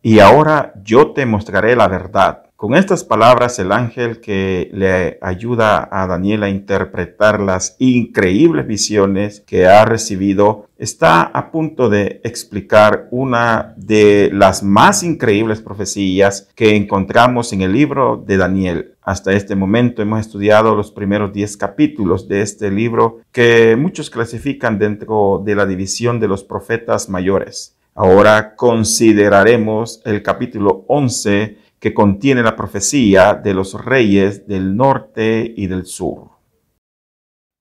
y ahora yo te mostraré la verdad. Con estas palabras, el ángel que le ayuda a Daniel a interpretar las increíbles visiones que ha recibido está a punto de explicar una de las más increíbles profecías que encontramos en el libro de Daniel. Hasta este momento hemos estudiado los primeros 10 capítulos de este libro que muchos clasifican dentro de la división de los profetas mayores. Ahora consideraremos el capítulo 11 que contiene la profecía de los reyes del norte y del sur.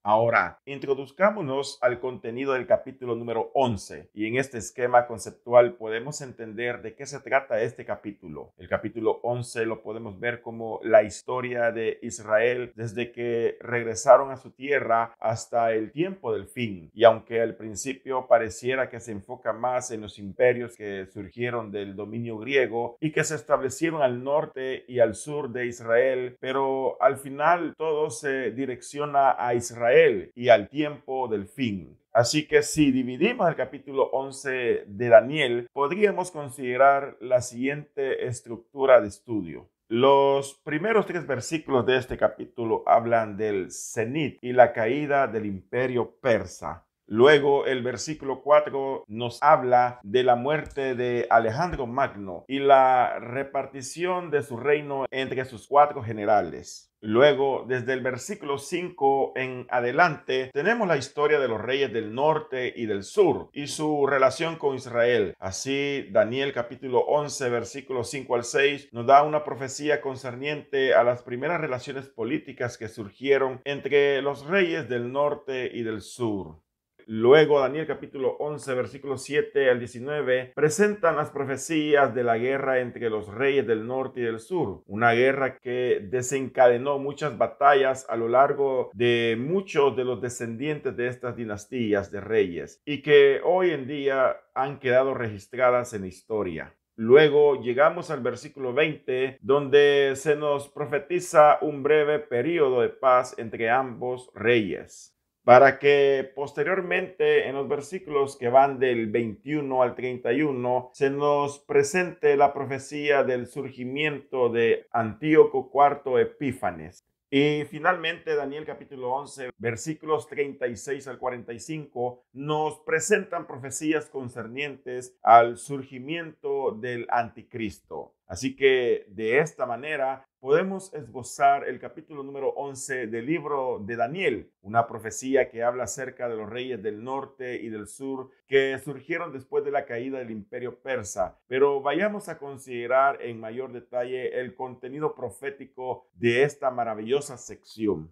Ahora, introduzcámonos al contenido del capítulo número 11 y en este esquema conceptual podemos entender de qué se trata este capítulo. El capítulo 11 lo podemos ver como la historia de Israel desde que regresaron a su tierra hasta el tiempo del fin. Y aunque al principio pareciera que se enfoca más en los imperios que surgieron del dominio griego y que se establecieron al norte y al sur de Israel, pero al final todo se direcciona a Israel y al tiempo del fin. Así que si dividimos el capítulo 11 de Daniel, podríamos considerar la siguiente estructura de estudio. Los primeros 3 versículos de este capítulo hablan del cenit y la caída del imperio persa. Luego el versículo 4 nos habla de la muerte de Alejandro Magno y la repartición de su reino entre sus 4 generales. Luego, desde el versículo 5 en adelante, tenemos la historia de los reyes del norte y del sur y su relación con Israel. Así, Daniel capítulo 11, versículos 5 al 6, nos da una profecía concerniente a las primeras relaciones políticas que surgieron entre los reyes del norte y del sur. Luego, Daniel capítulo 11, versículos 7 al 19, presentan las profecías de la guerra entre los reyes del norte y del sur. Una guerra que desencadenó muchas batallas a lo largo de muchos de los descendientes de estas dinastías de reyes y que hoy en día han quedado registradas en la historia. Luego llegamos al versículo 20, donde se nos profetiza un breve periodo de paz entre ambos reyes, para que posteriormente en los versículos que van del 21 al 31 se nos presente la profecía del surgimiento de Antíoco IV Epífanes. Y finalmente Daniel capítulo 11 versículos 36 al 45 nos presentan profecías concernientes al surgimiento del anticristo. Así que de esta manera podemos esbozar el capítulo número 11 del libro de Daniel, una profecía que habla acerca de los reyes del norte y del sur que surgieron después de la caída del imperio persa. Pero vayamos a considerar en mayor detalle el contenido profético de esta maravillosa sección.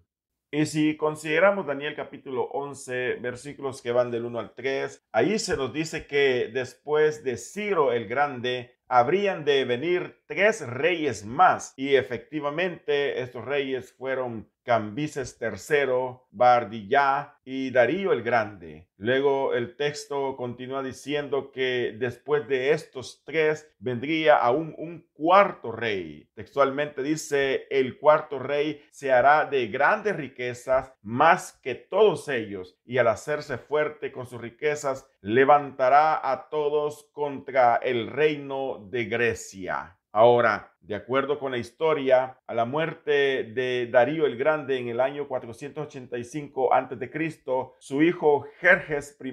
Y si consideramos Daniel capítulo 11, versículos que van del 1 al 3, ahí se nos dice que después de Ciro el Grande, habrían de venir 3 reyes más. Y efectivamente estos reyes fueron Cambises III, Bardillá y Darío el Grande. Luego el texto continúa diciendo que después de estos 3 vendría aún un cuarto rey. Textualmente dice: el cuarto rey se hará de grandes riquezas más que todos ellos, y al hacerse fuerte con sus riquezas levantará a todos contra el reino de Grecia. Ahora, de acuerdo con la historia, a la muerte de Darío el Grande en el año 485 a.C., su hijo Jerjes I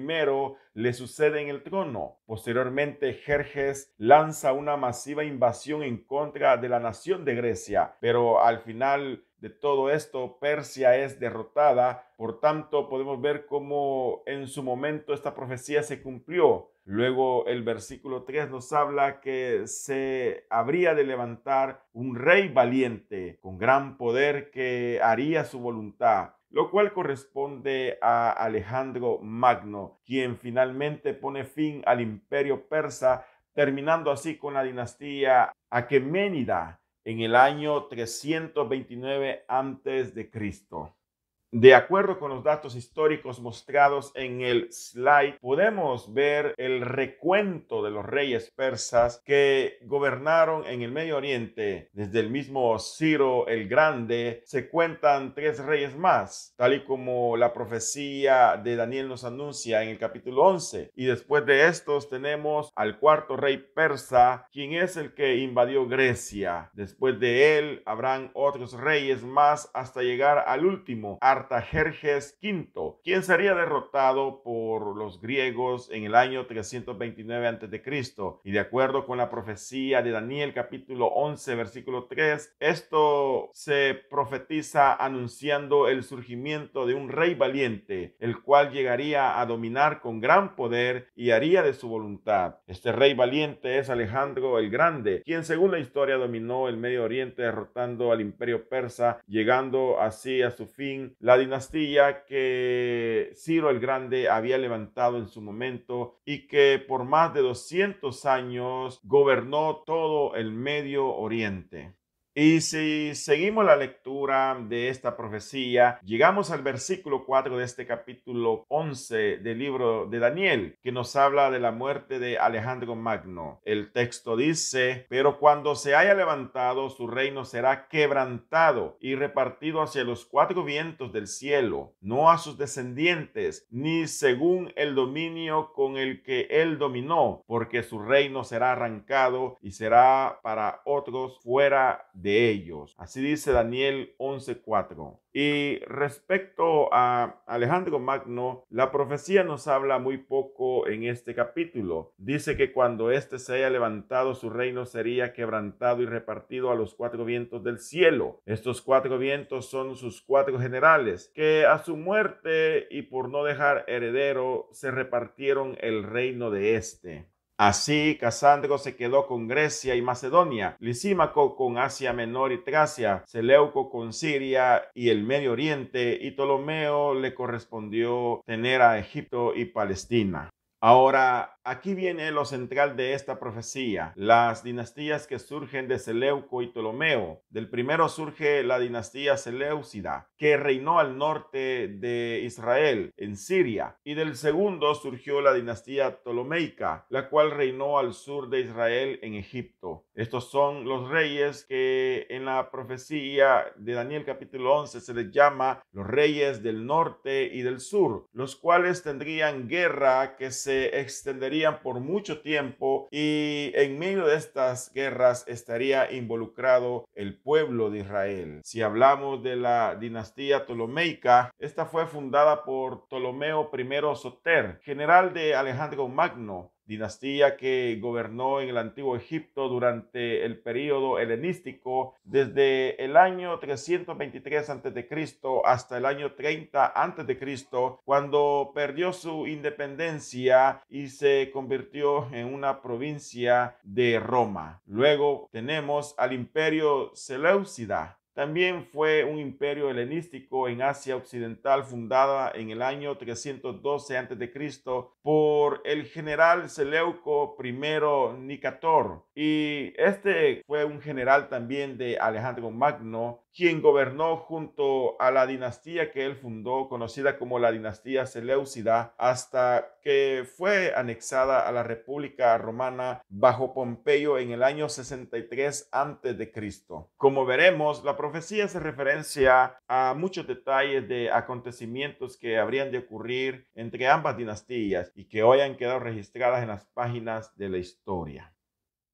le sucede en el trono. Posteriormente, Jerjes lanza una masiva invasión en contra de la nación de Grecia, pero al final de todo esto, Persia es derrotada. Por tanto, podemos ver cómo en su momento esta profecía se cumplió. Luego el versículo 3 nos habla que se habría de levantar un rey valiente con gran poder que haría su voluntad, lo cual corresponde a Alejandro Magno, quien finalmente pone fin al imperio persa, terminando así con la dinastía aqueménida en el año 329 a.C. De acuerdo con los datos históricos mostrados en el slide, podemos ver el recuento de los reyes persas que gobernaron en el Medio Oriente. Desde el mismo Ciro el Grande se cuentan 3 reyes más, tal y como la profecía de Daniel nos anuncia en el capítulo 11. Y después de estos tenemos al 4.º rey persa, quien es el que invadió Grecia. Después de él habrán otros reyes más hasta llegar al último, Artajerjes V, quien sería derrotado por los griegos en el año 329 a.C. Y de acuerdo con la profecía de Daniel capítulo 11 versículo 3, esto se profetiza anunciando el surgimiento de un rey valiente, el cual llegaría a dominar con gran poder y haría de su voluntad. Este rey valiente es Alejandro el Grande, quien según la historia dominó el Medio Oriente derrotando al imperio persa, llegando así a su fin la dinastía que Ciro el Grande había levantado en su momento y que por más de 200 años gobernó todo el Medio Oriente. Y si seguimos la lectura de esta profecía, llegamos al versículo 4 de este capítulo 11 del libro de Daniel, que nos habla de la muerte de Alejandro Magno. El texto dice: pero cuando se haya levantado, su reino será quebrantado y repartido hacia los 4 vientos del cielo, no a sus descendientes, ni según el dominio con el que él dominó, porque su reino será arrancado y será para otros fuera de ellos. Así dice Daniel 11:4. Y respecto a Alejandro Magno, la profecía nos habla muy poco en este capítulo. Dice que cuando éste se haya levantado, su reino sería quebrantado y repartido a los 4 vientos del cielo. Estos 4 vientos son sus 4 generales, que a su muerte y por no dejar heredero, se repartieron el reino de éste. Así, Casandro se quedó con Grecia y Macedonia, Lisímaco con Asia Menor y Tracia, Seleuco con Siria y el Medio Oriente, y Ptolomeo le correspondió tener a Egipto y Palestina. Ahora, aquí viene lo central de esta profecía, las dinastías que surgen de Seleuco y Ptolomeo. Del primero surge la dinastía Seleucida, que reinó al norte de Israel, en Siria, y del segundo surgió la dinastía Ptolomeica, la cual reinó al sur de Israel, en Egipto. Estos son los reyes que en la profecía de Daniel capítulo 11 se les llama los reyes del norte y del sur, los cuales tendrían guerra que se extenderían por mucho tiempo, y en medio de estas guerras estaría involucrado el pueblo de Israel. Si hablamos de la dinastía Ptolomeica, esta fue fundada por Ptolomeo I Soter, general de Alejandro Magno, dinastía que gobernó en el antiguo Egipto durante el período helenístico desde el año 323 a.C. hasta el año 30 a.C., cuando perdió su independencia y se convirtió en una provincia de Roma. Luego tenemos al imperio Seleucida. También fue un imperio helenístico en Asia Occidental, fundada en el año 312 a.C. por el general Seleuco I Nicator. Y este fue un general también de Alejandro Magno, quien gobernó junto a la dinastía que él fundó, conocida como la dinastía Seleucida, hasta que fue anexada a la República Romana bajo Pompeyo en el año 63 a.C. Como veremos, la profecía hace referencia a muchos detalles de acontecimientos que habrían de ocurrir entre ambas dinastías y que hoy han quedado registradas en las páginas de la historia.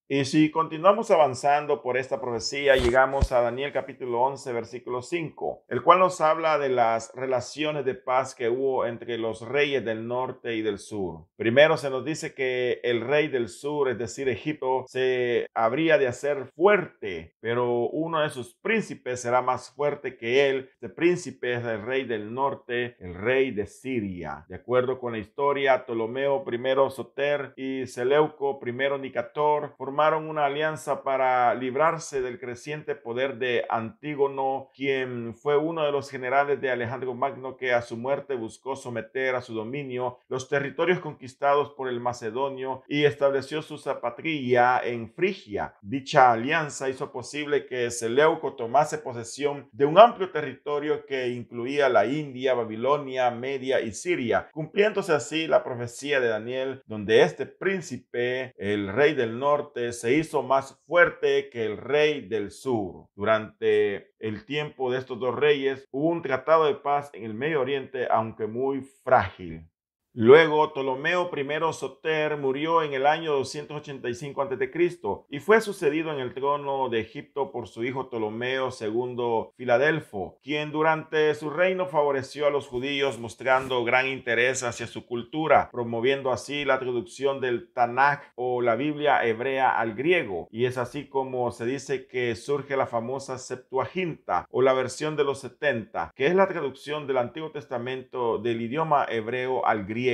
Y si continuamos avanzando por esta profecía, llegamos a Daniel capítulo 11, versículo 5, el cual nos habla de las relaciones de paz que hubo entre los reyes del norte y del sur. Primero se nos dice que el rey del sur, es decir, Egipto, se habría de hacer fuerte, pero uno de sus príncipes será más fuerte que él. Este príncipe es el rey del norte, el rey de Siria. De acuerdo con la historia, Ptolomeo I Soter y Seleuco I Nicator formaron formaron una alianza para librarse del creciente poder de Antígono, quien fue uno de los generales de Alejandro Magno, que a su muerte buscó someter a su dominio los territorios conquistados por el macedonio y estableció su zapatrilla en Frigia. Dicha alianza hizo posible que Seleuco tomase posesión de un amplio territorio que incluía la India, Babilonia, Media y Siria, cumpliéndose así la profecía de Daniel, donde este príncipe, el rey del norte, se hizo más fuerte que el rey del sur. Durante el tiempo de estos dos reyes hubo un tratado de paz en el Medio Oriente, aunque muy frágil. Luego, Ptolomeo I Soter murió en el año 285 a.C. y fue sucedido en el trono de Egipto por su hijo Ptolomeo II Filadelfo, quien durante su reino favoreció a los judíos mostrando gran interés hacia su cultura, promoviendo así la traducción del Tanaj o la Biblia hebrea al griego, y es así como se dice que surge la famosa Septuaginta o la versión de los 70, que es la traducción del Antiguo Testamento del idioma hebreo al griego.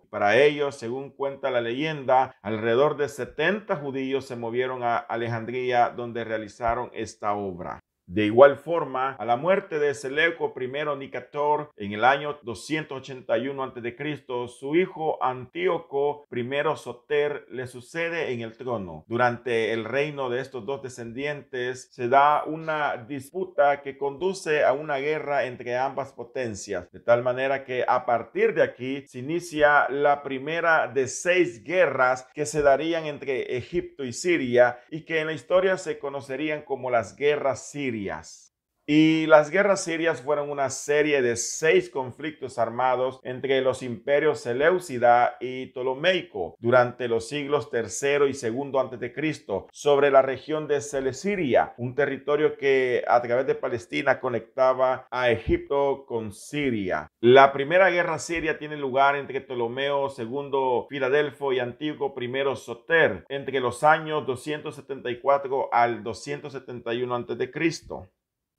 Para ello, según cuenta la leyenda, alrededor de 70 judíos se movieron a Alejandría, donde realizaron esta obra. De igual forma, a la muerte de Seleuco I Nicator en el año 281 a.C., su hijo Antíoco I Soter le sucede en el trono. Durante el reino de estos dos descendientes se da una disputa que conduce a una guerra entre ambas potencias, de tal manera que a partir de aquí se inicia la primera de 6 guerras que se darían entre Egipto y Siria y que en la historia se conocerían como las guerras sirias. Y las guerras sirias fueron una serie de 6 conflictos armados entre los imperios Seleucida y Ptolomeico durante los siglos III y II a.C. sobre la región de Celesiria, un territorio que a través de Palestina conectaba a Egipto con Siria. La primera guerra siria tiene lugar entre Ptolomeo II Filadelfo y Antíoco I Soter entre los años 274 al 271 a.C.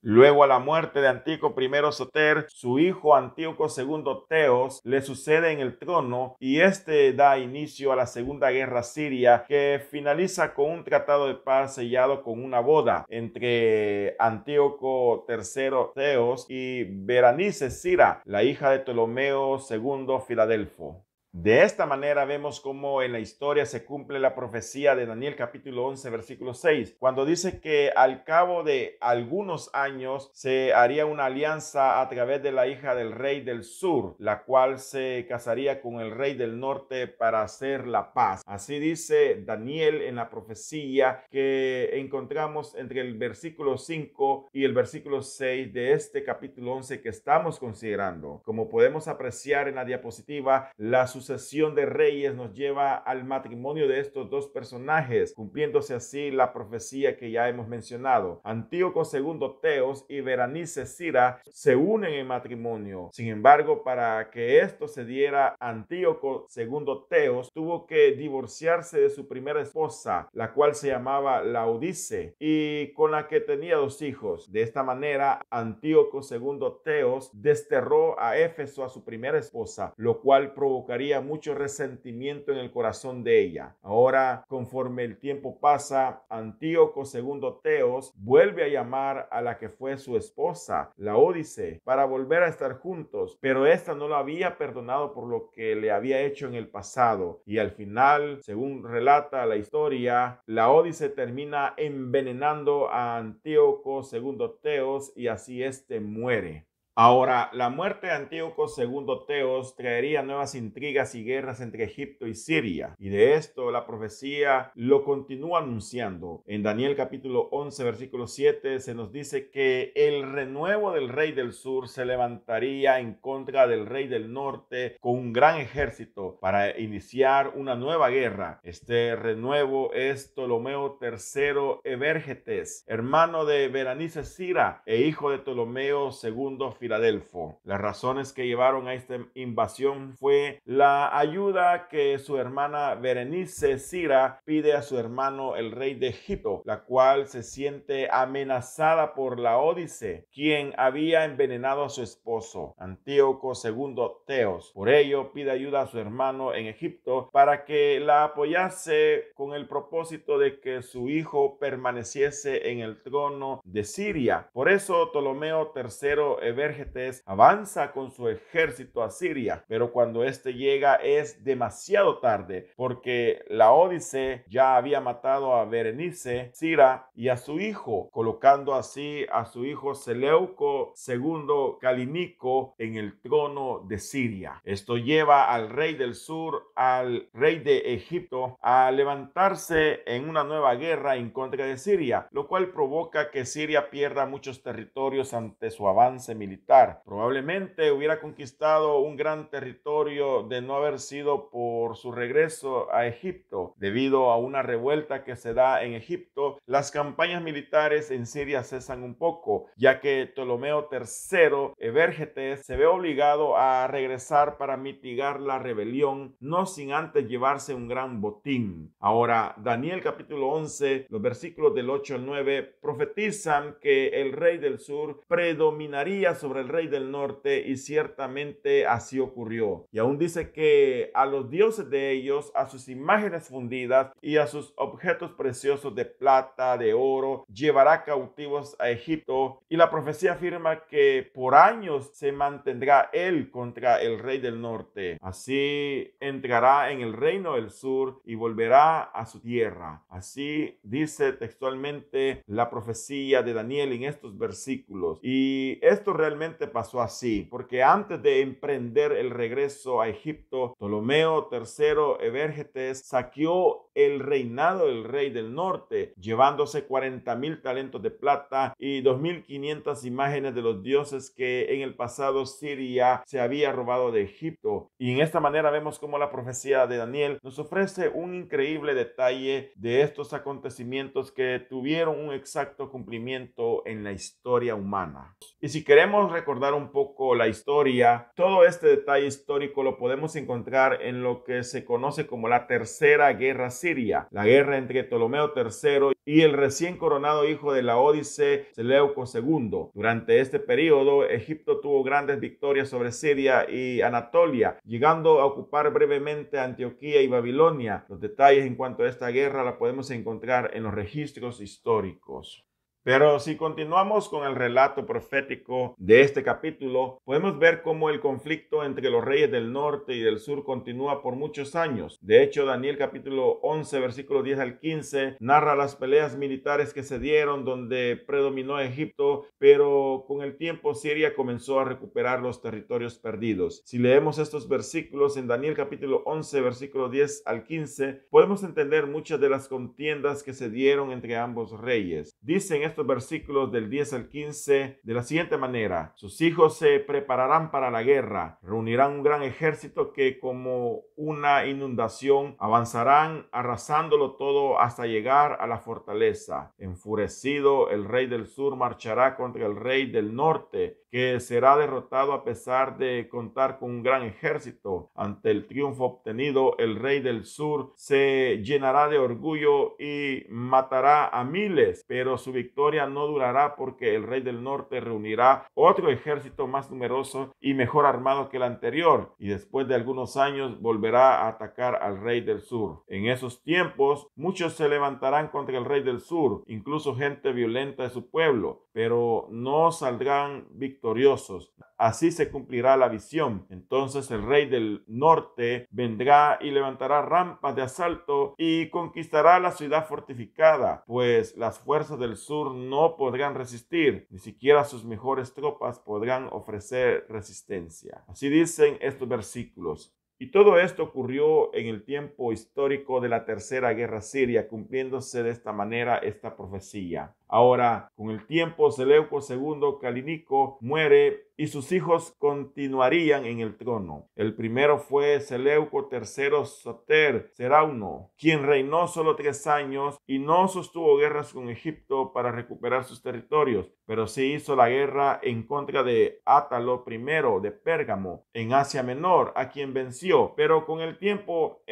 Luego, a la muerte de Antíoco I Soter, su hijo Antíoco II Teos le sucede en el trono y este da inicio a la Segunda Guerra Siria, que finaliza con un tratado de paz sellado con una boda entre Antíoco III Teos y Berenice Sira, la hija de Ptolomeo II Filadelfo. De esta manera vemos cómo en la historia se cumple la profecía de Daniel capítulo 11 versículo 6, cuando dice que al cabo de algunos años se haría una alianza a través de la hija del rey del sur, la cual se casaría con el rey del norte para hacer la paz. Así dice Daniel en la profecía que encontramos entre el versículo 5 y el versículo 6 de este capítulo 11 que estamos considerando. Como podemos apreciar en la diapositiva, la sucesión de reyes nos lleva al matrimonio de estos dos personajes, cumpliéndose así la profecía que ya hemos mencionado. Antíoco II Teos y Berenice Sira se unen en matrimonio. Sin embargo, para que esto se diera, Antíoco II Teos tuvo que divorciarse de su primera esposa, la cual se llamaba Laodice, y con la que tenía 2 hijos. De esta manera, Antíoco II Teos desterró a Éfeso a su primera esposa, lo cual provocaría mucho resentimiento en el corazón de ella. Ahora, conforme el tiempo pasa, Antíoco II Teos vuelve a llamar a la que fue su esposa, Laodice, para volver a estar juntos, pero esta no lo había perdonado por lo que le había hecho en el pasado, y al final, según relata la historia, Laodice termina envenenando a Antíoco II Teos y así este muere. Ahora, la muerte de Antíoco II Teos traería nuevas intrigas y guerras entre Egipto y Siria, y de esto la profecía lo continúa anunciando. En Daniel capítulo 11 versículo 7 se nos dice que el renuevo del rey del sur se levantaría en contra del rey del norte con un gran ejército para iniciar una nueva guerra. Este renuevo es Ptolomeo III Evergetes, hermano de Berenice Sira e hijo de Ptolomeo II Filadelfo. Las razones que llevaron a esta invasión fue la ayuda que su hermana Berenice Sira pide a su hermano el rey de Egipto, la cual se siente amenazada por Laódice, quien había envenenado a su esposo, Antíoco II Teos. Por ello, pide ayuda a su hermano en Egipto para que la apoyase con el propósito de que su hijo permaneciese en el trono de Siria. Por eso, Ptolomeo III Evérgetes avanza con su ejército a Siria, pero cuando éste llega es demasiado tarde, porque Laódice ya había matado a Berenice Sira y a su hijo, colocando así a su hijo Seleuco II Calínico en el trono de Siria. Esto lleva al rey del sur, al rey de Egipto, a levantarse en una nueva guerra en contra de Siria, lo cual provoca que Siria pierda muchos territorios ante su avance militar. Probablemente hubiera conquistado un gran territorio de no haber sido por su regreso a Egipto. Debido a una revuelta que se da en Egipto, las campañas militares en Siria cesan un poco, ya que Ptolomeo III Evérgetes se ve obligado a regresar para mitigar la rebelión, no sin antes llevarse un gran botín. Ahora, Daniel capítulo 11, los versículos del 8 al 9 profetizan que el rey del sur predominaría sobre el rey del norte, y ciertamente así ocurrió. Y aún dice que a los dioses de ellos, a sus imágenes fundidas y a sus objetos preciosos de plata, de oro, llevará cautivos a Egipto, y la profecía afirma que por años se mantendrá él contra el rey del norte. Así entrará en el reino del sur y volverá a su tierra. Así dice textualmente la profecía de Daniel en estos versículos. Y esto realmente pasó así, porque antes de emprender el regreso a Egipto, Ptolomeo III Evérgetes saqueó el reinado del rey del norte, llevándose 40,000 talentos de plata y 2,500 imágenes de los dioses que en el pasado Siria se había robado de Egipto. Y en esta manera vemos cómo la profecía de Daniel nos ofrece un increíble detalle de estos acontecimientos que tuvieron un exacto cumplimiento en la historia humana. Y si queremos recordar un poco la historia, todo este detalle histórico lo podemos encontrar en lo que se conoce como la Tercera Guerra Siria, la guerra entre Ptolomeo III y el recién coronado hijo de Laódice, Seleuco II. Durante este periodo, Egipto tuvo grandes victorias sobre Siria y Anatolia, llegando a ocupar brevemente Antioquía y Babilonia. Los detalles en cuanto a esta guerra la podemos encontrar en los registros históricos. Pero si continuamos con el relato profético de este capítulo, podemos ver cómo el conflicto entre los reyes del norte y del sur continúa por muchos años. De hecho, Daniel capítulo 11, versículos 10 al 15, narra las peleas militares que se dieron donde predominó Egipto, pero con el tiempo Siria comenzó a recuperar los territorios perdidos. Si leemos estos versículos en Daniel capítulo 11, versículos 10 al 15, podemos entender muchas de las contiendas que se dieron entre ambos reyes. Dicen estos versículos del 10 al 15 de la siguiente manera: sus hijos se prepararán para la guerra, reunirán un gran ejército que como una inundación avanzarán arrasándolo todo hasta llegar a la fortaleza. Enfurecido, el rey del sur marchará contra el rey del norte, que será derrotado a pesar de contar con un gran ejército. Ante el triunfo obtenido, el rey del sur se llenará de orgullo y matará a miles, pero su victoria no durará, porque el rey del norte reunirá otro ejército más numeroso y mejor armado que el anterior, y después de algunos años volverá a atacar al rey del sur. En esos tiempos, muchos se levantarán contra el rey del sur, incluso gente violenta de su pueblo, pero no saldrán victoriosos. Así se cumplirá la visión. Entonces el rey del norte vendrá y levantará rampas de asalto y conquistará la ciudad fortificada, pues las fuerzas del sur no podrán resistir, ni siquiera sus mejores tropas podrán ofrecer resistencia. Así dicen estos versículos. Y todo esto ocurrió en el tiempo histórico de la Tercera Guerra Siria, cumpliéndose de esta manera esta profecía. Ahora, con el tiempo, Seleuco II Calínico muere y sus hijos continuarían en el trono. El primero fue Seleuco III Soter Serauno, quien reinó solo 3 años y no sostuvo guerras con Egipto para recuperar sus territorios, pero sí hizo la guerra en contra de Átalo I de Pérgamo, en Asia Menor, a quien venció. Pero con el tiempo,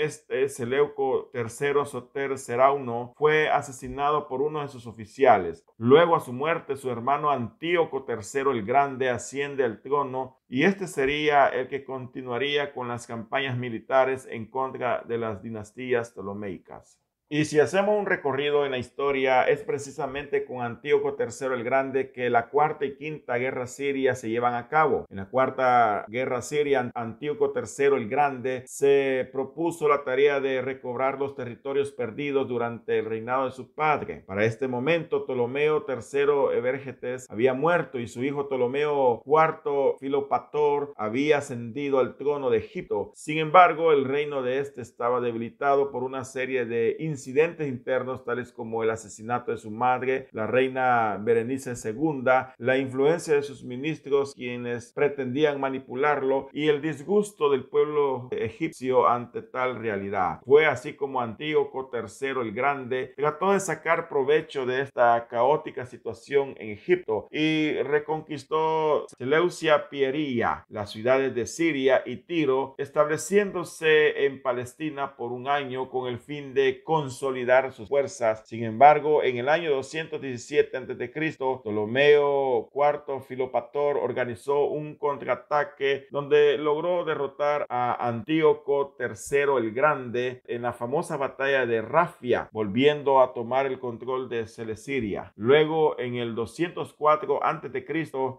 Seleuco III Soter Serauno fue asesinado por uno de sus oficiales. Luego, a su muerte, su hermano Antíoco III el Grande asciende al trono y este sería el que continuaría con las campañas militares en contra de las dinastías ptolomeicas. Y si hacemos un recorrido en la historia, es precisamente con Antíoco III el Grande que la cuarta y quinta guerra siria se llevan a cabo. En la cuarta guerra siria, Antíoco III el Grande se propuso la tarea de recobrar los territorios perdidos durante el reinado de su padre. Para este momento, Ptolomeo III Evergetes había muerto y su hijo Ptolomeo IV Filopator había ascendido al trono de Egipto. Sin embargo, el reino de este estaba debilitado por una serie de incidentes internos tales como el asesinato de su madre, la reina Berenice II, la influencia de sus ministros quienes pretendían manipularlo y el disgusto del pueblo egipcio ante tal realidad. Fue así como Antíoco III el Grande trató de sacar provecho de esta caótica situación en Egipto y reconquistó Seleucia Pieria, las ciudades de Siria y Tiro, estableciéndose en Palestina por un año con el fin de consolidar sus fuerzas. Sin embargo, en el año 217 a.C., Ptolomeo IV Filopator organizó un contraataque donde logró derrotar a Antíoco III el Grande en la famosa batalla de Rafia, volviendo a tomar el control de Celesyria. Luego, en el 204 a.C.,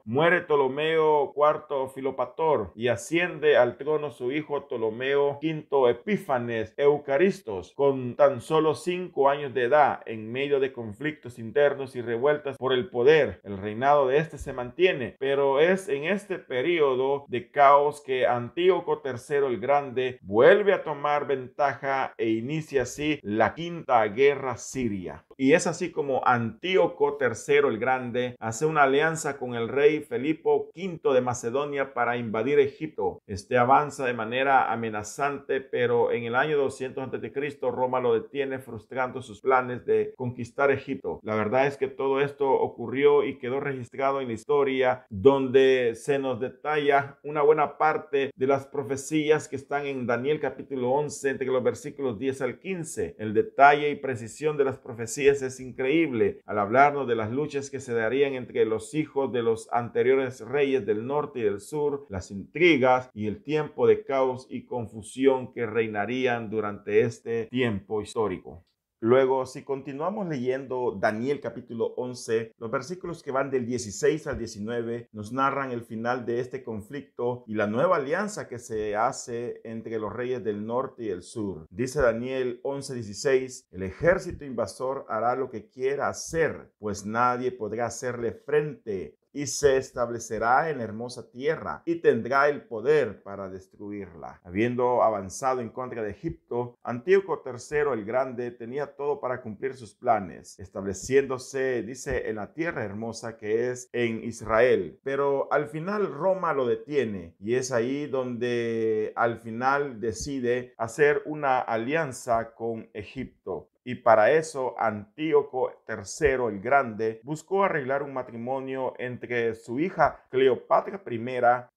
muere Ptolomeo IV Filopator y asciende al trono su hijo Ptolomeo V Epífanes Eucaristos, con tan solo 5 años de edad. En medio de conflictos internos y revueltas por el poder, el reinado de este se mantiene, pero es en este periodo de caos que Antíoco III el Grande vuelve a tomar ventaja e inicia así la quinta guerra siria. Y es así como Antíoco III el Grande hace una alianza con el rey Felipo V de Macedonia para invadir Egipto. Este avanza de manera amenazante, pero en el año 200 a.C. Roma lo detiene, frustrando sus planes de conquistar Egipto. La verdad es que todo esto ocurrió y quedó registrado en la historia, donde se nos detalla una buena parte de las profecías que están en Daniel capítulo 11, entre los versículos 10 al 15. El detalle y precisión de las profecías es increíble al hablarnos de las luchas que se darían entre los hijos de los anteriores reyes del norte y del sur, las intrigas y el tiempo de caos y confusión que reinarían durante este tiempo histórico. Luego, si continuamos leyendo Daniel capítulo 11, los versículos que van del 16 al 19 nos narran el final de este conflicto y la nueva alianza que se hace entre los reyes del norte y el sur. Dice Daniel 11:16, el ejército invasor hará lo que quiera hacer, pues nadie podrá hacerle frente, y se establecerá en la hermosa tierra y tendrá el poder para destruirla. Habiendo avanzado en contra de Egipto, Antíoco III el Grande tenía todo para cumplir sus planes, estableciéndose, dice, en la tierra hermosa que es en Israel. Pero al final Roma lo detiene y es ahí donde al final decide hacer una alianza con Egipto. Y para eso Antíoco III el Grande buscó arreglar un matrimonio entre su hija Cleopatra I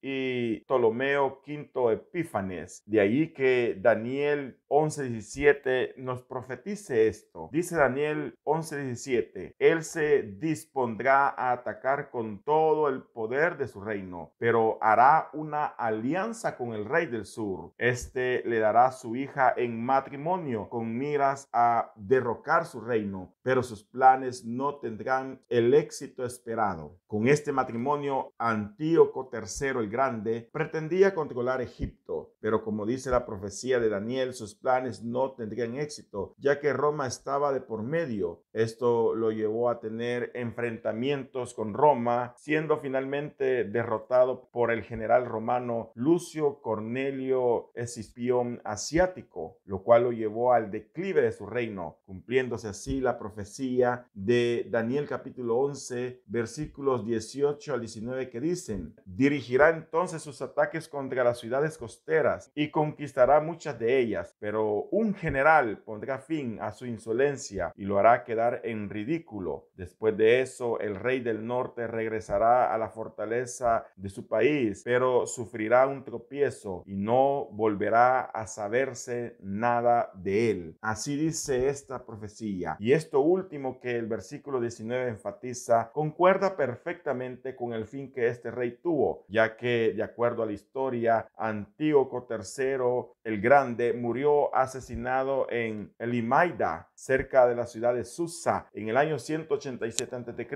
y Ptolomeo V Epífanes. De ahí que Daniel 11:17 nos profetice esto. Dice Daniel 11:17, él se dispondrá a atacar con todo el poder de su reino, pero hará una alianza con el rey del sur. Este le dará su hija en matrimonio con miras a derrocar su reino, pero sus planes no tendrán el éxito esperado. Con este matrimonio, Antíoco III el Grande pretendía controlar Egipto, pero como dice la profecía de Daniel, sus planes no tendrían éxito, ya que Roma estaba de por medio. Esto lo llevó a tener enfrentamientos con Roma, siendo finalmente derrotado por el general romano Lucio Cornelio Escipión Asiático, lo cual lo llevó al declive de su reino. reino, cumpliéndose así la profecía de Daniel capítulo 11, versículos 18 al 19 que dicen: dirigirá entonces sus ataques contra las ciudades costeras y conquistará muchas de ellas, pero un general pondrá fin a su insolencia y lo hará quedar en ridículo. Después de eso, el rey del norte regresará a la fortaleza de su país, pero sufrirá un tropiezo y no volverá a saberse nada de él. Así dice esta profecía. Y esto último que el versículo 19 enfatiza concuerda perfectamente con el fin que este rey tuvo, ya que de acuerdo a la historia, Antíoco III el Grande murió asesinado en Elimaida, cerca de la ciudad de Susa, en el año 187 a.C.,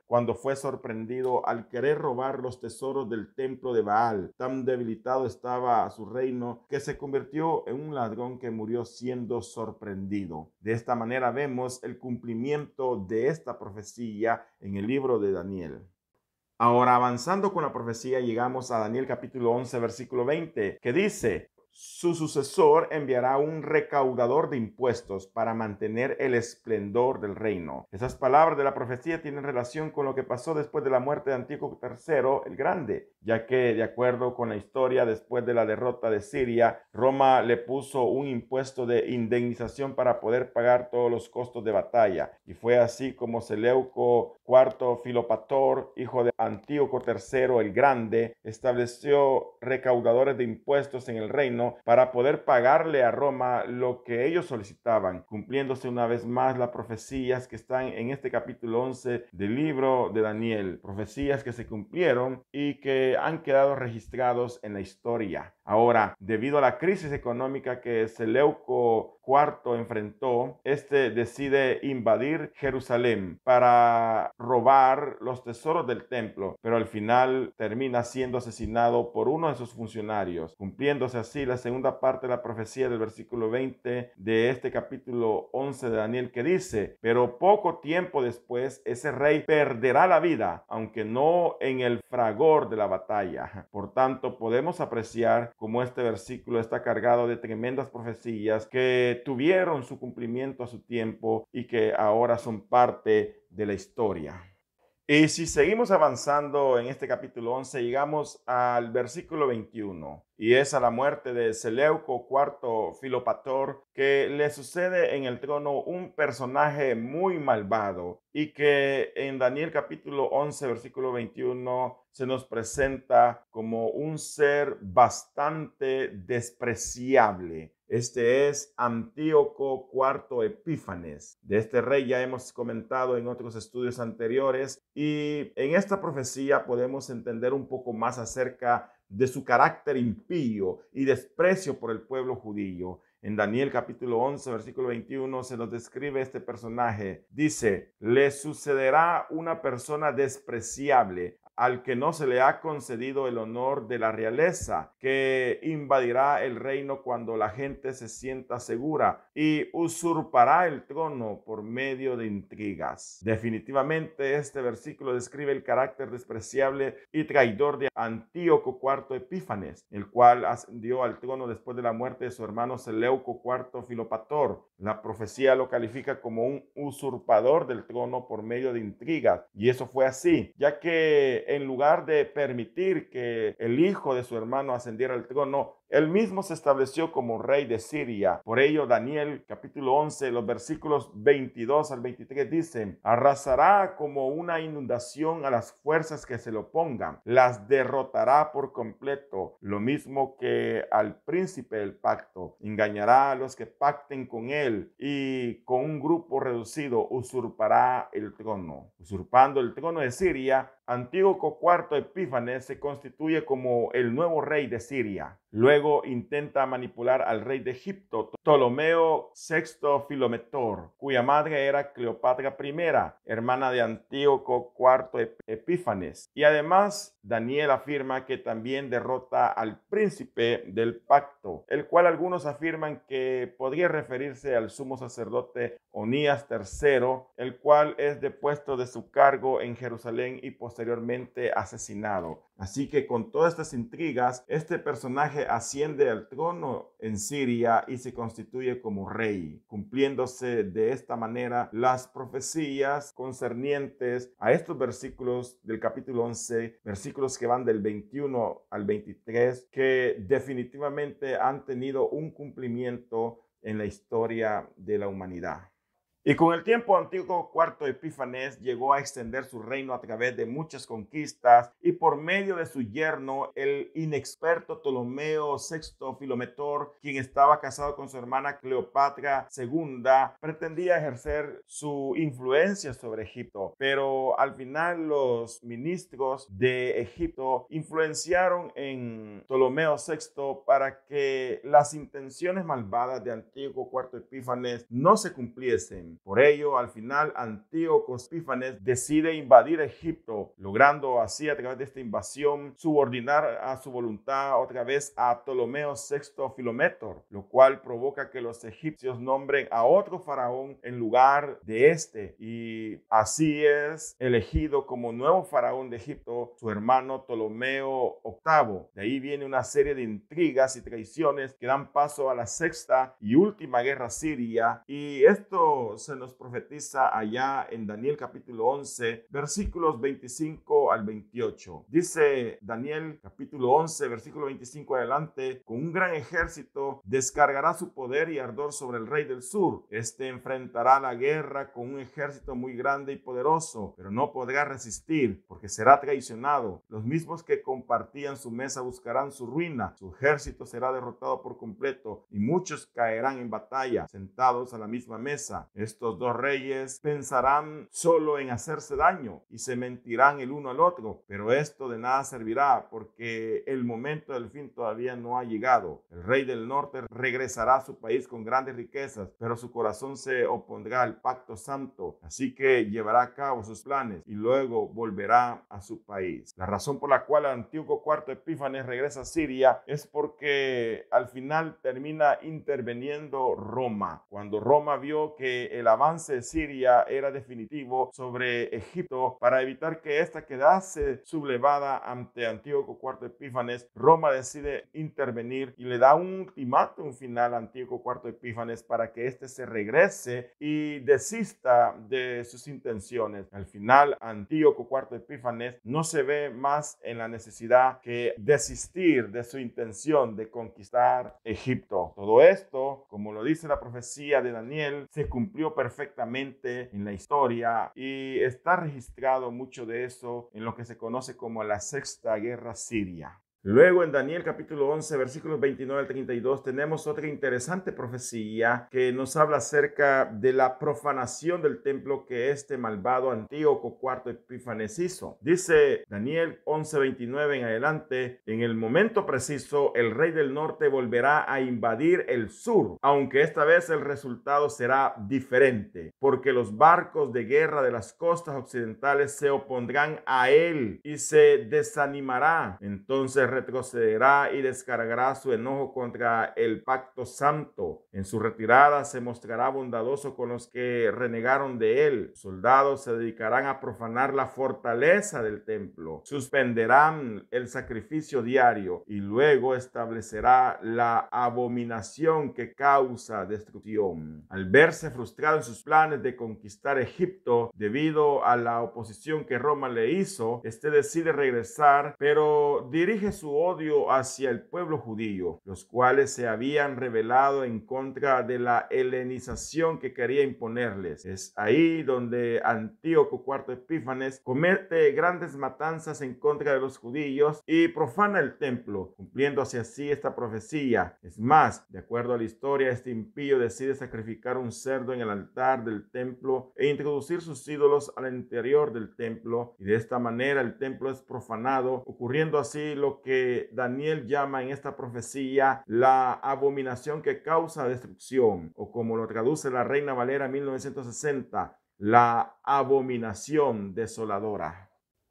cuando fue sorprendido al querer robar los tesoros del templo de Baal. Tan debilitado estaba su reino que se convirtió en un ladrón que murió siendo sorprendido. De esta manera vemos el cumplimiento de esta profecía en el libro de Daniel. Ahora, avanzando con la profecía, llegamos a Daniel capítulo 11, versículo 20, que dice: su sucesor enviará un recaudador de impuestos para mantener el esplendor del reino. Esas palabras de la profecía tienen relación con lo que pasó después de la muerte de Antíoco III el Grande, ya que, de acuerdo con la historia, después de la derrota de Siria, Roma le puso un impuesto de indemnización para poder pagar todos los costos de batalla. Y fue así como Seleuco IV Filopator, hijo de Antíoco III el Grande, estableció recaudadores de impuestos en el reino para poder pagarle a Roma lo que ellos solicitaban, cumpliéndose una vez más las profecías que están en este capítulo 11 del libro de Daniel, profecías que se cumplieron y que han quedado registrados en la historia. Ahora, debido a la crisis económica que Seleuco IV enfrentó, este decide invadir Jerusalén para robar los tesoros del templo, pero al final termina siendo asesinado por uno de sus funcionarios, cumpliéndose así la segunda parte de la profecía del versículo 20 de este capítulo 11 de Daniel, que dice: pero poco tiempo después ese rey perderá la vida, aunque no en el fragor de la batalla. Por tanto, podemos apreciar cómo este versículo está cargado de tremendas profecías que tuvieron su cumplimiento a su tiempo y que ahora son parte de la historia. Y si seguimos avanzando en este capítulo 11, llegamos al versículo 21, y es a la muerte de Seleuco IV Filopator, que le sucede en el trono un personaje muy malvado y que en Daniel capítulo 11, versículo 21, se nos presenta como un ser bastante despreciable. Este es Antíoco IV Epífanes. De este rey ya hemos comentado en otros estudios anteriores, y en esta profecía podemos entender un poco más acerca de su carácter impío y desprecio por el pueblo judío. En Daniel capítulo 11, versículo 21 se nos describe este personaje. Dice: le sucederá una persona despreciable al que no se le ha concedido el honor de la realeza, que invadirá el reino cuando la gente se sienta segura y usurpará el trono por medio de intrigas. Definitivamente este versículo describe el carácter despreciable y traidor de Antíoco IV Epífanes, el cual ascendió al trono después de la muerte de su hermano Seleuco IV Filopator. La profecía lo califica como un usurpador del trono por medio de intrigas, y eso fue así, ya que en lugar de permitir que el hijo de su hermano ascendiera al trono, él mismo se estableció como rey de Siria. Por ello, Daniel capítulo 11, los versículos 22 al 23 dicen: arrasará como una inundación a las fuerzas que se le opongan, las derrotará por completo, lo mismo que al príncipe del pacto. Engañará a los que pacten con él y con un grupo reducido usurpará el trono. Usurpando el trono de Siria, Antíoco IV Epífanes se constituye como el nuevo rey de Siria. Luego intenta manipular al rey de Egipto, Ptolomeo VI Filometor, cuya madre era Cleopatra I, hermana de Antíoco IV Epífanes, y además Daniel afirma que también derrota al príncipe del pacto, el cual algunos afirman que podría referirse al sumo sacerdote Onías III, el cual es depuesto de su cargo en Jerusalén y posteriormente asesinado. Así que con todas estas intrigas, este personaje asciende al trono en Siria y se constituye como rey, cumpliéndose de esta manera las profecías concernientes a estos versículos del capítulo 11, versículos que van del 21 al 23, que definitivamente han tenido un cumplimiento en la historia de la humanidad. Y con el tiempo, Antíoco IV Epífanes llegó a extender su reino a través de muchas conquistas y por medio de su yerno, el inexperto Ptolomeo VI Filometor, quien estaba casado con su hermana Cleopatra II, pretendía ejercer su influencia sobre Egipto. Pero al final los ministros de Egipto influenciaron en Ptolomeo VI para que las intenciones malvadas de Antíoco IV Epífanes no se cumpliesen. Por ello, al final, Antíoco Epífanes decide invadir Egipto, logrando así a través de esta invasión subordinar a su voluntad otra vez a Ptolomeo VI Filometor, lo cual provoca que los egipcios nombren a otro faraón en lugar de este, y así es elegido como nuevo faraón de Egipto su hermano Ptolomeo VIII. De ahí viene una serie de intrigas y traiciones que dan paso a la sexta y última guerra siria, y esto se nos profetiza allá en Daniel capítulo 11, versículos 25 al 28. Dice Daniel capítulo 11, versículo 25 adelante: con un gran ejército descargará su poder y ardor sobre el rey del sur. Este enfrentará la guerra con un ejército muy grande y poderoso, pero no podrá resistir, porque será traicionado. Los mismos que compartían su mesa buscarán su ruina. Su ejército será derrotado por completo y muchos caerán en batalla, sentados a la misma mesa. Estos dos reyes pensarán solo en hacerse daño y se mentirán el uno al otro, pero esto de nada servirá, porque el momento del fin todavía no ha llegado. El rey del norte regresará a su país con grandes riquezas, pero su corazón se opondrá al pacto santo, así que llevará a cabo sus planes y luego volverá a su país. La razón por la cual Antíoco IV Epífanes regresa a Siria es porque al final termina interviniendo Roma. Cuando Roma vio que el avance de Siria era definitivo sobre Egipto, para evitar que ésta quedase sublevada ante Antíoco IV Epífanes, Roma decide intervenir y le da un ultimátum final a Antíoco IV Epífanes para que éste se regrese y desista de sus intenciones. Al final, Antíoco IV Epífanes no se ve más en la necesidad que desistir de su intención de conquistar Egipto. Todo esto, como lo dice la profecía de Daniel, se cumplió perfectamente en la historia y está registrado mucho de eso en lo que se conoce como la Sexta Guerra Siria. Luego en Daniel capítulo 11 versículos 29 al 32 tenemos otra interesante profecía que nos habla acerca de la profanación del templo que este malvado Antíoco IV Epífanes hizo. Dice Daniel 11:29 en adelante: en el momento preciso el rey del norte volverá a invadir el sur, aunque esta vez el resultado será diferente, porque los barcos de guerra de las costas occidentales se opondrán a él y se desanimará. Entonces retrocederá y descargará su enojo contra el pacto santo. En su retirada se mostrará bondadoso con los que renegaron de él. Soldados se dedicarán a profanar la fortaleza del templo. Suspenderán el sacrificio diario y luego establecerá la abominación que causa destrucción. Al verse frustrado en sus planes de conquistar Egipto debido a la oposición que Roma le hizo, este decide regresar, pero dirige su odio hacia el pueblo judío, los cuales se habían rebelado en contra de la helenización que quería imponerles. Es ahí donde Antíoco IV Epífanes comete grandes matanzas en contra de los judíos y profana el templo, cumpliéndose así esta profecía. Es más, de acuerdo a la historia, este impío decide sacrificar un cerdo en el altar del templo e introducir sus ídolos al interior del templo, y de esta manera el templo es profanado, ocurriendo así lo que Daniel llama en esta profecía la abominación que causa destrucción, o como lo traduce la Reina Valera 1960, la abominación desoladora.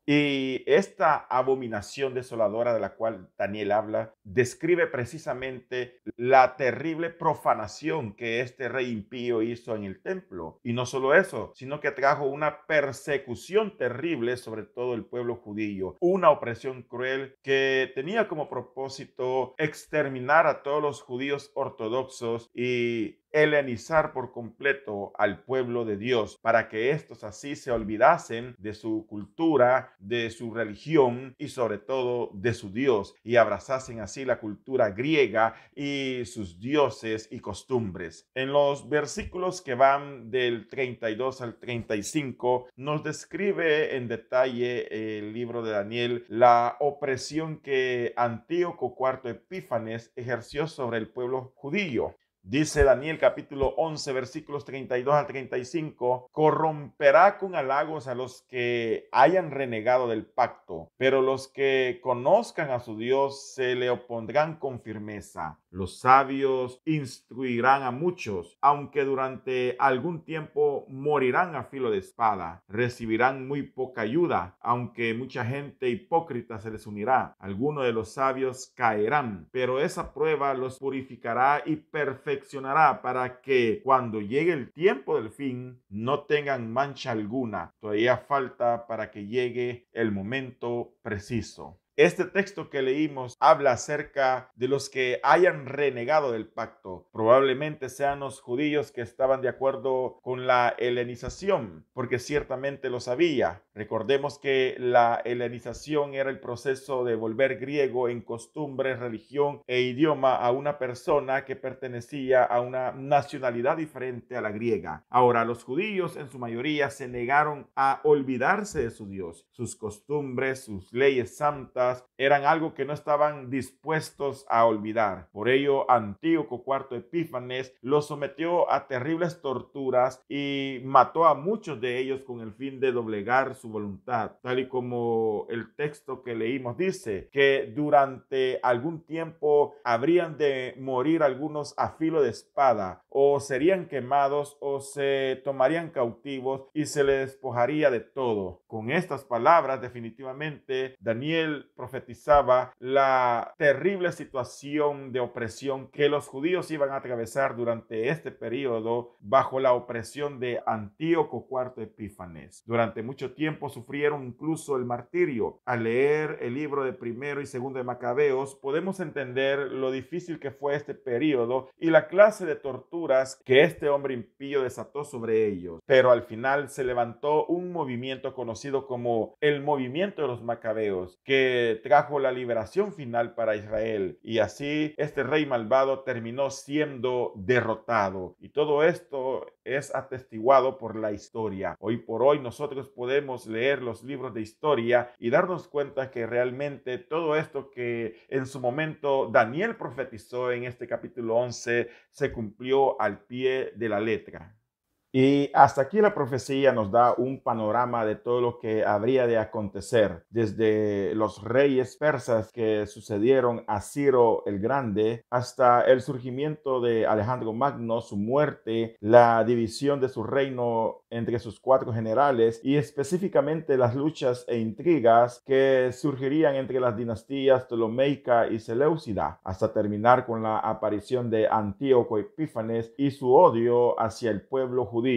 Y esta abominación desoladora de la cual Daniel habla describe precisamente la terrible profanación que este rey impío hizo en el templo. Y no solo eso, sino que trajo una persecución terrible sobre todo el pueblo judío, una opresión cruel que tenía como propósito exterminar a todos los judíos ortodoxos y helenizar por completo al pueblo de Dios, para que estos así se olvidasen de su cultura, de su religión y sobre todo de su Dios, y abrazasen así la cultura griega y sus dioses y costumbres. En los versículos que van del 32 al 35 nos describe en detalle el libro de Daniel la opresión que Antíoco IV Epífanes ejerció sobre el pueblo judío. Dice Daniel capítulo 11 versículos 32 al 35, corromperá con halagos a los que hayan renegado del pacto, pero los que conozcan a su Dios se le opondrán con firmeza. Los sabios instruirán a muchos, aunque durante algún tiempo morirán a filo de espada. Recibirán muy poca ayuda, aunque mucha gente hipócrita se les unirá. Algunos de los sabios caerán, pero esa prueba los purificará y perfeccionará para que cuando llegue el tiempo del fin no tengan mancha alguna. Todavía falta para que llegue el momento preciso. Este texto que leímos habla acerca de los que hayan renegado del pacto. Probablemente sean los judíos que estaban de acuerdo con la helenización, porque ciertamente lo sabía. Recordemos que la helenización era el proceso de volver griego en costumbres, religión e idioma a una persona que pertenecía a una nacionalidad diferente a la griega. Ahora, los judíos en su mayoría se negaron a olvidarse de su Dios. Sus costumbres, sus leyes santas, eran algo que no estaban dispuestos a olvidar. Por ello, Antíoco IV Epífanes los sometió a terribles torturas y mató a muchos de ellos con el fin de doblegar su voluntad, tal y como el texto que leímos dice, que durante algún tiempo habrían de morir algunos a filo de espada, o serían quemados, o se tomarían cautivos y se les despojaría de todo. Con estas palabras, definitivamente, Daniel profetizaba la terrible situación de opresión que los judíos iban a atravesar durante este periodo bajo la opresión de Antíoco IV Epífanes. Durante mucho tiempo sufrieron incluso el martirio. Al leer el libro de Primero y Segundo de Macabeos, podemos entender lo difícil que fue este periodo y la clase de torturas que este hombre impío desató sobre ellos. Pero al final se levantó un movimiento conocido como el movimiento de los Macabeos, que trajo la liberación final para Israel, y así este rey malvado terminó siendo derrotado, y todo esto es atestiguado por la historia. Hoy por hoy nosotros podemos leer los libros de historia y darnos cuenta que realmente todo esto que en su momento Daniel profetizó en este capítulo 11 se cumplió al pie de la letra. Y hasta aquí la profecía nos da un panorama de todo lo que habría de acontecer, desde los reyes persas que sucedieron a Ciro el Grande, hasta el surgimiento de Alejandro Magno, su muerte, la división de su reino entre sus 4 generales y específicamente las luchas e intrigas que surgirían entre las dinastías Ptolomeica y Seleucida, hasta terminar con la aparición de Antíoco Epífanes y su odio hacia el pueblo judío.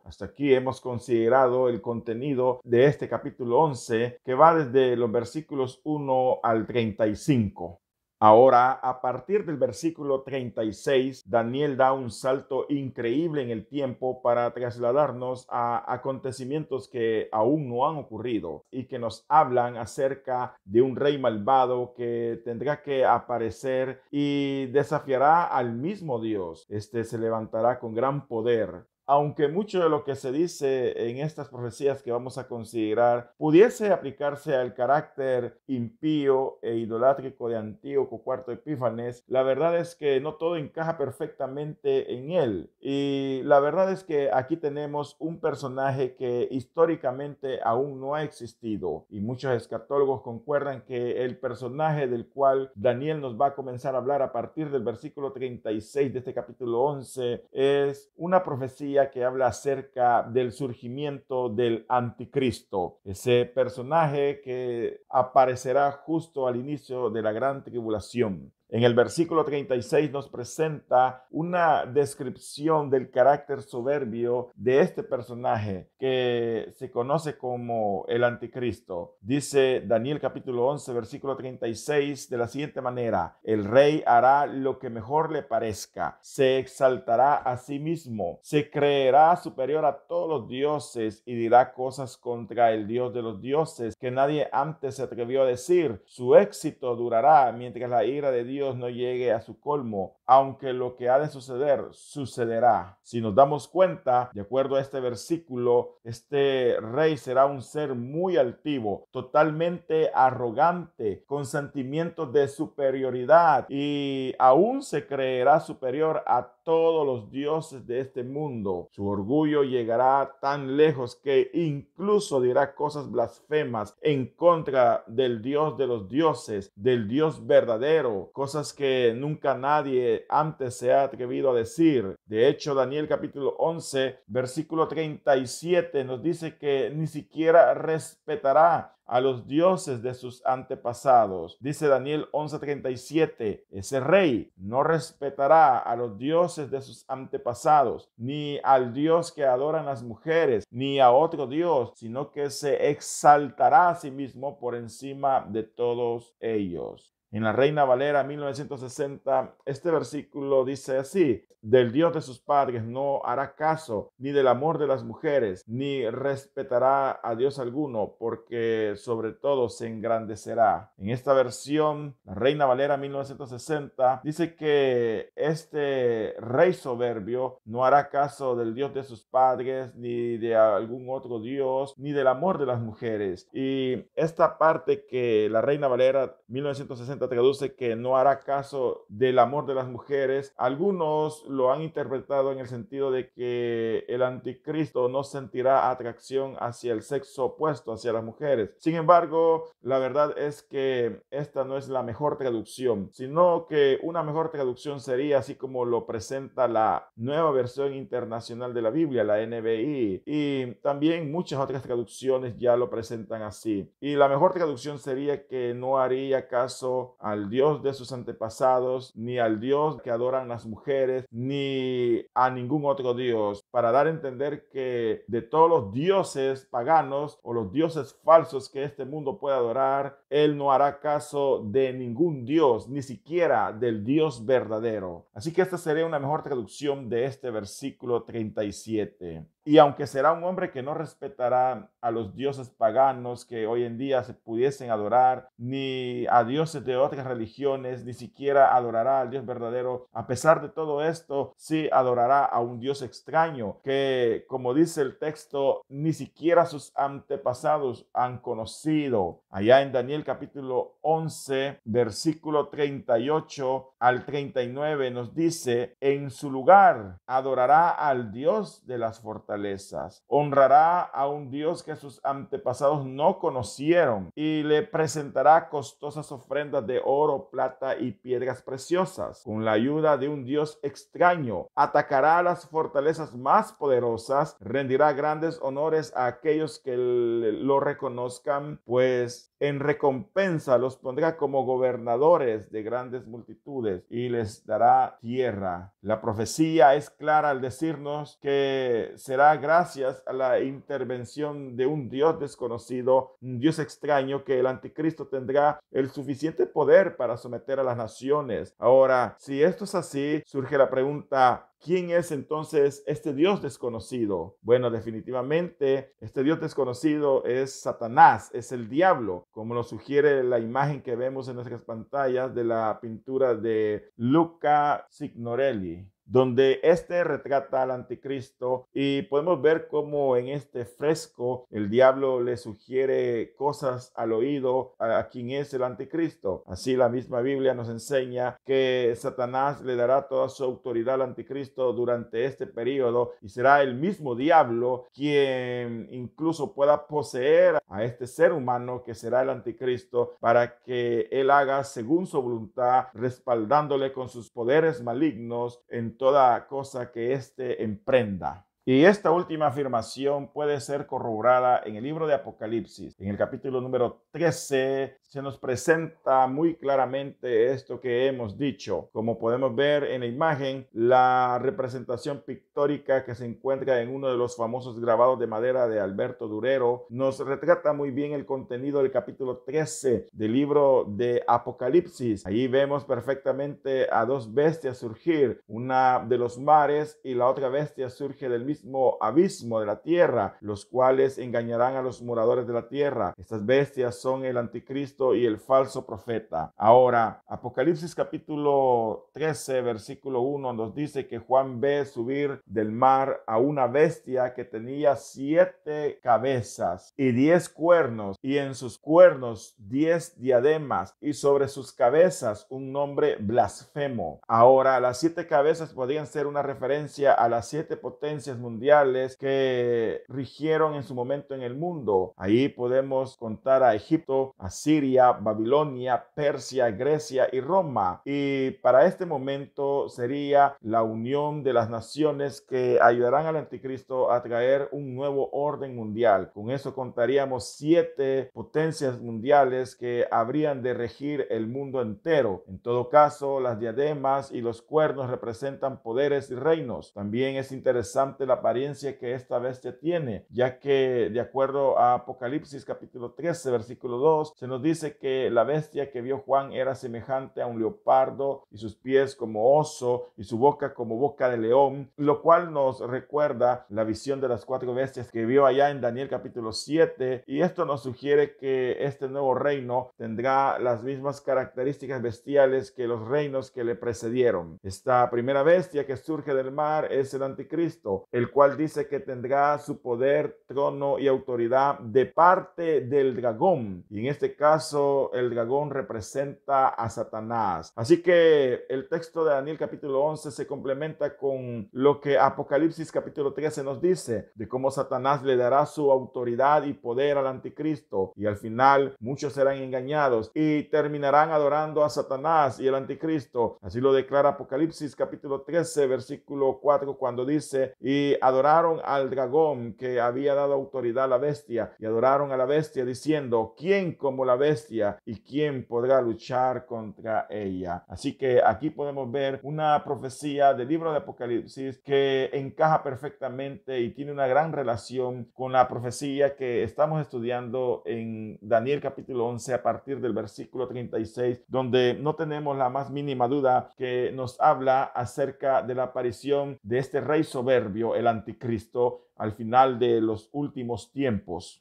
Hasta aquí hemos considerado el contenido de este capítulo 11, que va desde los versículos 1 al 35. Ahora, a partir del versículo 36, Daniel da un salto increíble en el tiempo para trasladarnos a acontecimientos que aún no han ocurrido y que nos hablan acerca de un rey malvado que tendrá que aparecer y desafiará al mismo Dios. Este se levantará con gran poder. Aunque mucho de lo que se dice en estas profecías que vamos a considerar pudiese aplicarse al carácter impío e idolátrico de Antíoco IV Epífanes, la verdad es que no todo encaja perfectamente en él. Y la verdad es que aquí tenemos un personaje que históricamente aún no ha existido. Y muchos escatólogos concuerdan que el personaje del cual Daniel nos va a comenzar a hablar a partir del versículo 36 de este capítulo 11 es una profecía Biblia que habla acerca del surgimiento del anticristo, ese personaje que aparecerá justo al inicio de la gran tribulación. En el versículo 36 nos presenta una descripción del carácter soberbio de este personaje que se conoce como el anticristo. Dice Daniel capítulo 11, versículo 36 de la siguiente manera: el rey hará lo que mejor le parezca, se exaltará a sí mismo, se creerá superior a todos los dioses y dirá cosas contra el Dios de los dioses que nadie antes se atrevió a decir. Su éxito durará mientras la ira de Dios no llegue a su colmo, aunque lo que ha de suceder, sucederá. Si nos damos cuenta, de acuerdo a este versículo, este rey será un ser muy altivo, totalmente arrogante, con sentimientos de superioridad, y aún se creerá superior a todos los dioses de este mundo. Su orgullo llegará tan lejos que incluso dirá cosas blasfemas en contra del Dios de los dioses, del Dios verdadero, cosas que nunca nadie antes se ha atrevido a decir. De hecho, Daniel capítulo 11, versículo 37 nos dice que ni siquiera respetará a los dioses de sus antepasados. Dice Daniel 11:37, ese rey no respetará a los dioses de sus antepasados, ni al Dios que adoran las mujeres, ni a otro Dios, sino que se exaltará a sí mismo por encima de todos ellos. En la Reina Valera 1960, este versículo dice así: del Dios de sus padres no hará caso, ni del amor de las mujeres, ni respetará a Dios alguno, porque sobre todo se engrandecerá. En esta versión, la Reina Valera 1960, dice que este rey soberbio no hará caso del Dios de sus padres, ni de algún otro Dios, ni del amor de las mujeres. Y esta parte que la Reina Valera 1960 traduce que no hará caso del amor de las mujeres, algunos lo han interpretado en el sentido de que el anticristo no sentirá atracción hacia el sexo opuesto, hacia las mujeres. Sin embargo, la verdad es que esta no es la mejor traducción, sino que una mejor traducción sería así como lo presenta la Nueva Versión Internacional de la Biblia, la NBI, y también muchas otras traducciones ya lo presentan así. Y la mejor traducción sería que no haría caso al Dios de sus antepasados, ni al Dios que adoran las mujeres, ni a ningún otro Dios, para dar a entender que de todos los dioses paganos o los dioses falsos que este mundo puede adorar, él no hará caso de ningún Dios, ni siquiera del Dios verdadero. Así que esta sería una mejor traducción de este versículo 37. Y aunque será un hombre que no respetará a los dioses paganos que hoy en día se pudiesen adorar, ni a dioses de otras religiones, ni siquiera adorará al Dios verdadero, a pesar de todo esto, sí adorará a un Dios extraño que, como dice el texto, ni siquiera sus antepasados han conocido. Allá en Daniel capítulo 11, versículo 38 al 39 nos dice: en su lugar adorará al Dios de las fortalezas, honrará a un Dios que sus antepasados no conocieron y le presentará costosas ofrendas de oro, plata y piedras preciosas. Con la ayuda de un Dios extraño, atacará a las fortalezas más poderosas, rendirá grandes honores a aquellos que lo reconozcan, pues en recompensa los pondrá como gobernadores de grandes multitudes y les dará tierra. La profecía es clara al decirnos que será gracias a la intervención de un Dios desconocido, un Dios extraño, que el anticristo tendrá el suficiente poder para someter a las naciones. Ahora, si esto es así, surge la pregunta: ¿quién es entonces este Dios desconocido? Bueno, definitivamente este Dios desconocido es Satanás, es el diablo, como lo sugiere la imagen que vemos en nuestras pantallas de la pintura de Luca Signorelli, donde este retrata al anticristo, y podemos ver cómo en este fresco el diablo le sugiere cosas al oído a quien es el anticristo. Así la misma Biblia nos enseña que Satanás le dará toda su autoridad al anticristo durante este periodo, y será el mismo diablo quien incluso pueda poseer a este ser humano que será el anticristo, para que él haga según su voluntad, respaldándole con sus poderes malignos en toda cosa que éste emprenda. Y esta última afirmación puede ser corroborada en el libro de Apocalipsis. En el capítulo número 13 se nos presenta muy claramente esto que hemos dicho. Como podemos ver en la imagen, la representación pictórica que se encuentra en uno de los famosos grabados de madera de Alberto Durero nos retrata muy bien el contenido del capítulo 13 del libro de Apocalipsis. Ahí vemos perfectamente a dos bestias surgir, una de los mares y la otra bestia surge del mismo abismo de la tierra, los cuales engañarán a los moradores de la tierra. Estas bestias son el anticristo y el falso profeta. Ahora, Apocalipsis capítulo 13, versículo 1 nos dice que Juan ve subir del mar a una bestia que tenía 7 cabezas y 10 cuernos, y en sus cuernos 10 diademas, y sobre sus cabezas un nombre blasfemo. Ahora, las 7 cabezas podrían ser una referencia a las 7 potencias mundiales que rigieron en su momento en el mundo. Ahí podemos contar a Egipto, a Siria, Babilonia, Persia, Grecia y Roma. Y para este momento sería la unión de las naciones que ayudarán al anticristo a traer un nuevo orden mundial. Con eso contaríamos 7 potencias mundiales que habrían de regir el mundo entero. En todo caso, las diademas y los cuernos representan poderes y reinos. También es interesante la apariencia que esta bestia tiene, ya que de acuerdo a Apocalipsis capítulo 13 versículo 2 se nos dice que la bestia que vio Juan era semejante a un leopardo, y sus pies como oso y su boca como boca de león, lo cual nos recuerda la visión de las 4 bestias que vio allá en Daniel capítulo 7, y esto nos sugiere que este nuevo reino tendrá las mismas características bestiales que los reinos que le precedieron. Esta primera bestia que surge del mar es el anticristo, el cual dice que tendrá su poder, trono y autoridad de parte del dragón, y en este caso el dragón representa a Satanás. Así que el texto de Daniel capítulo 11 se complementa con lo que Apocalipsis capítulo 13 nos dice, de cómo Satanás le dará su autoridad y poder al anticristo, y al final muchos serán engañados y terminarán adorando a Satanás y el anticristo. Así lo declara Apocalipsis capítulo 13 versículo 4, cuando dice: y adoraron al dragón que había dado autoridad a la bestia, y adoraron a la bestia diciendo: ¿quién como la bestia, y quién podrá luchar contra ella? Así que aquí podemos ver una profecía del libro de Apocalipsis que encaja perfectamente y tiene una gran relación con la profecía que estamos estudiando en Daniel capítulo 11 a partir del versículo 36, donde no tenemos la más mínima duda que nos habla acerca de la aparición de este rey soberbio, el anticristo, al final de los últimos tiempos.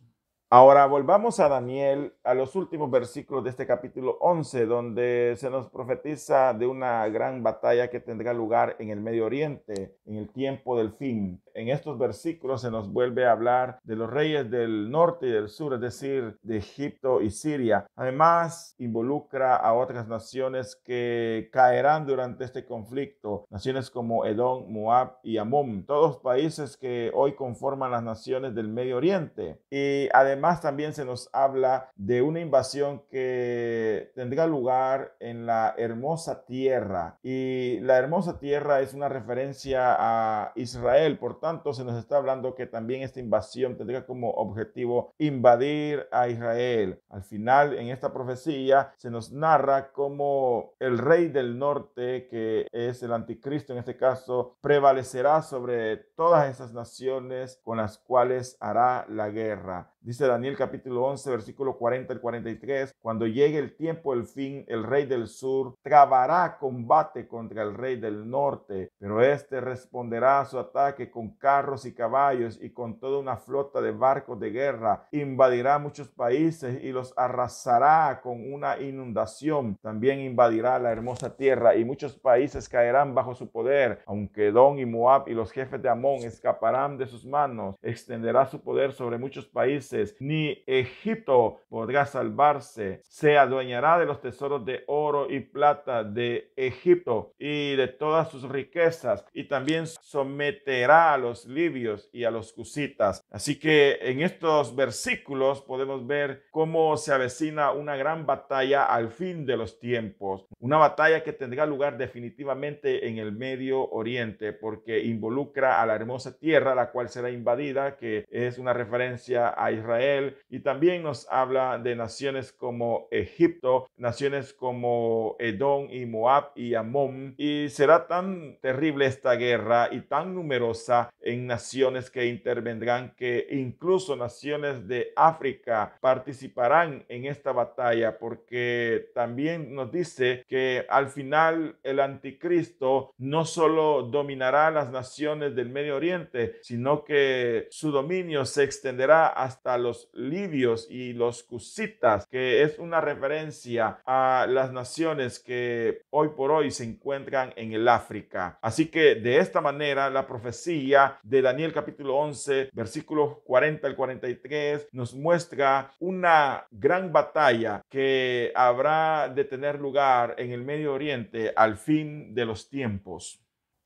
Ahora volvamos a Daniel, a los últimos versículos de este capítulo 11, donde se nos profetiza de una gran batalla que tendrá lugar en el Medio Oriente, en el tiempo del fin. En estos versículos se nos vuelve a hablar de los reyes del norte y del sur, es decir, de Egipto y Siria. Además, involucra a otras naciones que caerán durante este conflicto, naciones como Edom, Moab y Amón, todos países que hoy conforman las naciones del Medio Oriente. Y además también se nos habla de una invasión que tendrá lugar en la hermosa tierra, y la hermosa tierra es una referencia a Israel. Por tanto, se nos está hablando que también esta invasión tendrá como objetivo invadir a Israel. Al final, en esta profecía se nos narra cómo el rey del norte, que es el anticristo en este caso, prevalecerá sobre todas esas naciones con las cuales hará la guerra. Dice Daniel capítulo 11, versículo 40 al 43, cuando llegue el tiempo del fin, el rey del sur trabará combate contra el rey del norte, pero este responderá a su ataque con carros y caballos y con toda una flota de barcos de guerra. Invadirá muchos países y los arrasará con una inundación. También invadirá la hermosa tierra y muchos países caerán bajo su poder, aunque Edom y Moab y los jefes de Amón escaparán de sus manos. Extenderá su poder sobre muchos países países, ni Egipto podrá salvarse. Se adueñará de los tesoros de oro y plata de Egipto y de todas sus riquezas, y también someterá a los libios y a los cusitas. Así que en estos versículos podemos ver cómo se avecina una gran batalla al fin de los tiempos, una batalla que tendrá lugar definitivamente en el Medio Oriente, porque involucra a la hermosa tierra, la cual será invadida, que es una referencia a Israel, y también nos habla de naciones como Egipto, naciones como Edom y Moab y Amón, y será tan terrible esta guerra y tan numerosa en naciones que intervendrán que incluso naciones de África participarán en esta batalla, porque también nos dice que al final el anticristo no solo dominará las naciones del Medio Oriente, sino que su dominio se extenderá hasta los libios y los cusitas, que es una referencia a las naciones que hoy por hoy se encuentran en el África. Así que de esta manera la profecía de Daniel capítulo 11 versículos 40 al 43 nos muestra una gran batalla que habrá de tener lugar en el Medio Oriente al fin de los tiempos.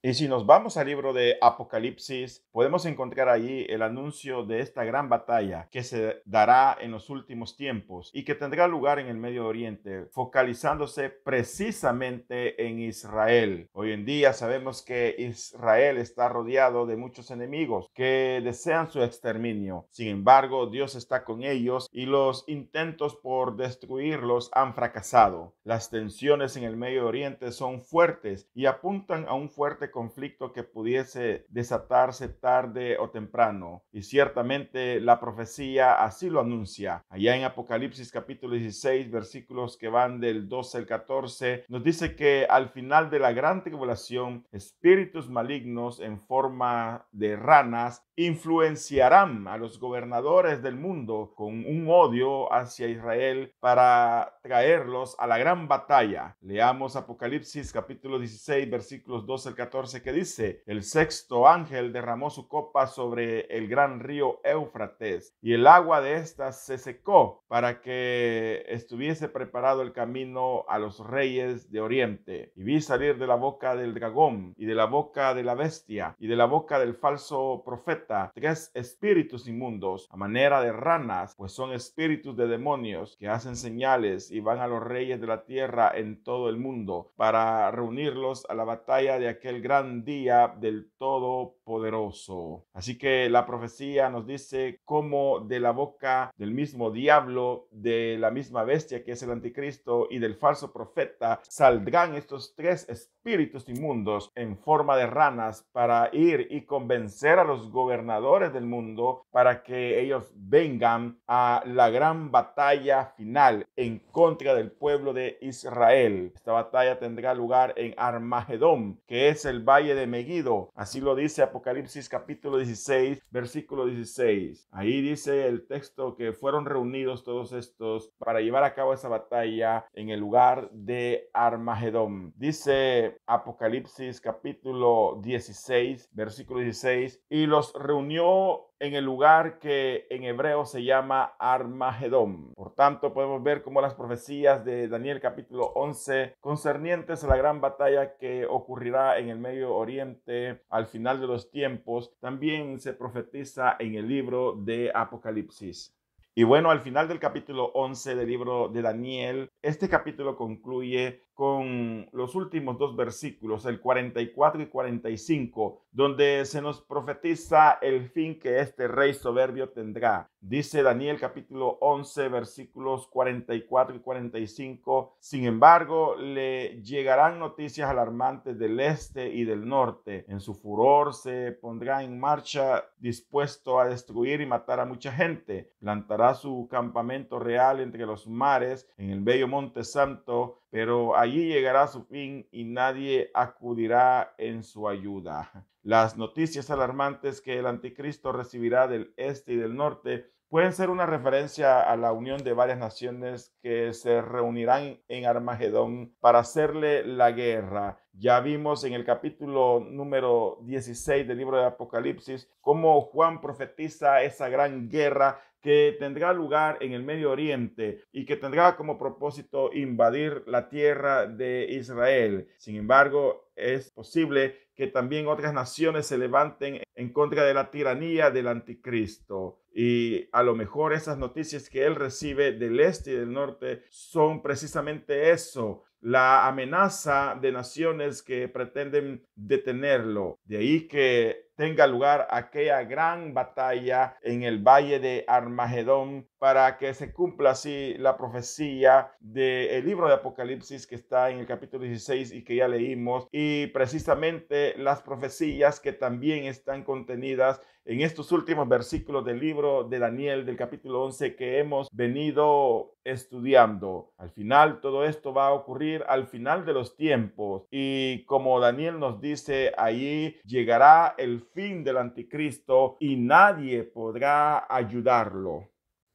Y si nos vamos al libro de Apocalipsis, podemos encontrar allí el anuncio de esta gran batalla que se dará en los últimos tiempos y que tendrá lugar en el Medio Oriente, focalizándose precisamente en Israel. Hoy en día sabemos que Israel está rodeado de muchos enemigos que desean su exterminio. Sin embargo, Dios está con ellos y los intentos por destruirlos han fracasado. Las tensiones en el Medio Oriente son fuertes y apuntan a un fuerte conflicto que pudiese desatarse tarde o temprano, y ciertamente la profecía así lo anuncia. Allá en Apocalipsis capítulo 16, versículos que van del 12 al 14, nos dice que al final de la gran tribulación, espíritus malignos en forma de ranas influenciarán a los gobernadores del mundo con un odio hacia Israel para traerlos a la gran batalla. Leamos Apocalipsis capítulo 16, versículos 12 al 14, que dice: el sexto ángel derramó su copa sobre el gran río Éufrates, y el agua de ésta se secó para que estuviese preparado el camino a los reyes de Oriente. Y vi salir de la boca del dragón, y de la boca de la bestia, y de la boca del falso profeta, tres espíritus inmundos, a manera de ranas, pues son espíritus de demonios que hacen señales y van a los reyes de la tierra en todo el mundo para reunirlos a la batalla de aquel gran día del Todopoderoso. Así que la profecía nos dice cómo de la boca del mismo diablo, de la misma bestia que es el anticristo y del falso profeta saldrán estos tres espíritus inmundos en forma de ranas para ir y convencer a los gobernadores del mundo para que ellos vengan a la gran batalla final en contra del pueblo de Israel. Esta batalla tendrá lugar en Armagedón, que es el valle de Megiddo. Así lo dice Apocalipsis capítulo 16, versículo 16. Ahí dice el texto que fueron reunidos todos estos para llevar a cabo esa batalla en el lugar de Armagedón. Dice Apocalipsis capítulo 16, versículo 16, y los reunió en el lugar que en hebreo se llama Armagedón. Por tanto, podemos ver cómo las profecías de Daniel capítulo 11 concernientes a la gran batalla que ocurrirá en el Medio Oriente al final de los tiempos también se profetiza en el libro de Apocalipsis. Y bueno, al final del capítulo 11 del libro de Daniel, este capítulo concluye con los últimos dos versículos, el 44 y 45, donde se nos profetiza el fin que este rey soberbio tendrá. Dice Daniel capítulo 11, versículos 44 y 45, sin embargo, le llegarán noticias alarmantes del este y del norte. En su furor se pondrá en marcha dispuesto a destruir y matar a mucha gente. Plantará su campamento real entre los mares, en el bello monte santo, pero allí llegará su fin y nadie acudirá en su ayuda. Las noticias alarmantes que el anticristo recibirá del este y del norte pueden ser una referencia a la unión de varias naciones que se reunirán en Armagedón para hacerle la guerra. Ya vimos en el capítulo número 16 del libro de Apocalipsis cómo Juan profetiza esa gran guerra que tendrá lugar en el Medio Oriente y que tendrá como propósito invadir la tierra de Israel. Sin embargo, es posible que también otras naciones se levanten en contra de la tiranía del anticristo. Y a lo mejor esas noticias que él recibe del este y del norte son precisamente eso, la amenaza de naciones que pretenden detenerlo. De ahí que tenga lugar aquella gran batalla en el valle de Armagedón para que se cumpla así la profecía del libro de Apocalipsis que está en el capítulo 16 y que ya leímos, y precisamente las profecías que también están contenidas en estos últimos versículos del libro de Daniel del capítulo 11 que hemos venido estudiando. Al final, todo esto va a ocurrir al final de los tiempos, y como Daniel nos dice, allí llegará el fin del anticristo y nadie podrá ayudarlo.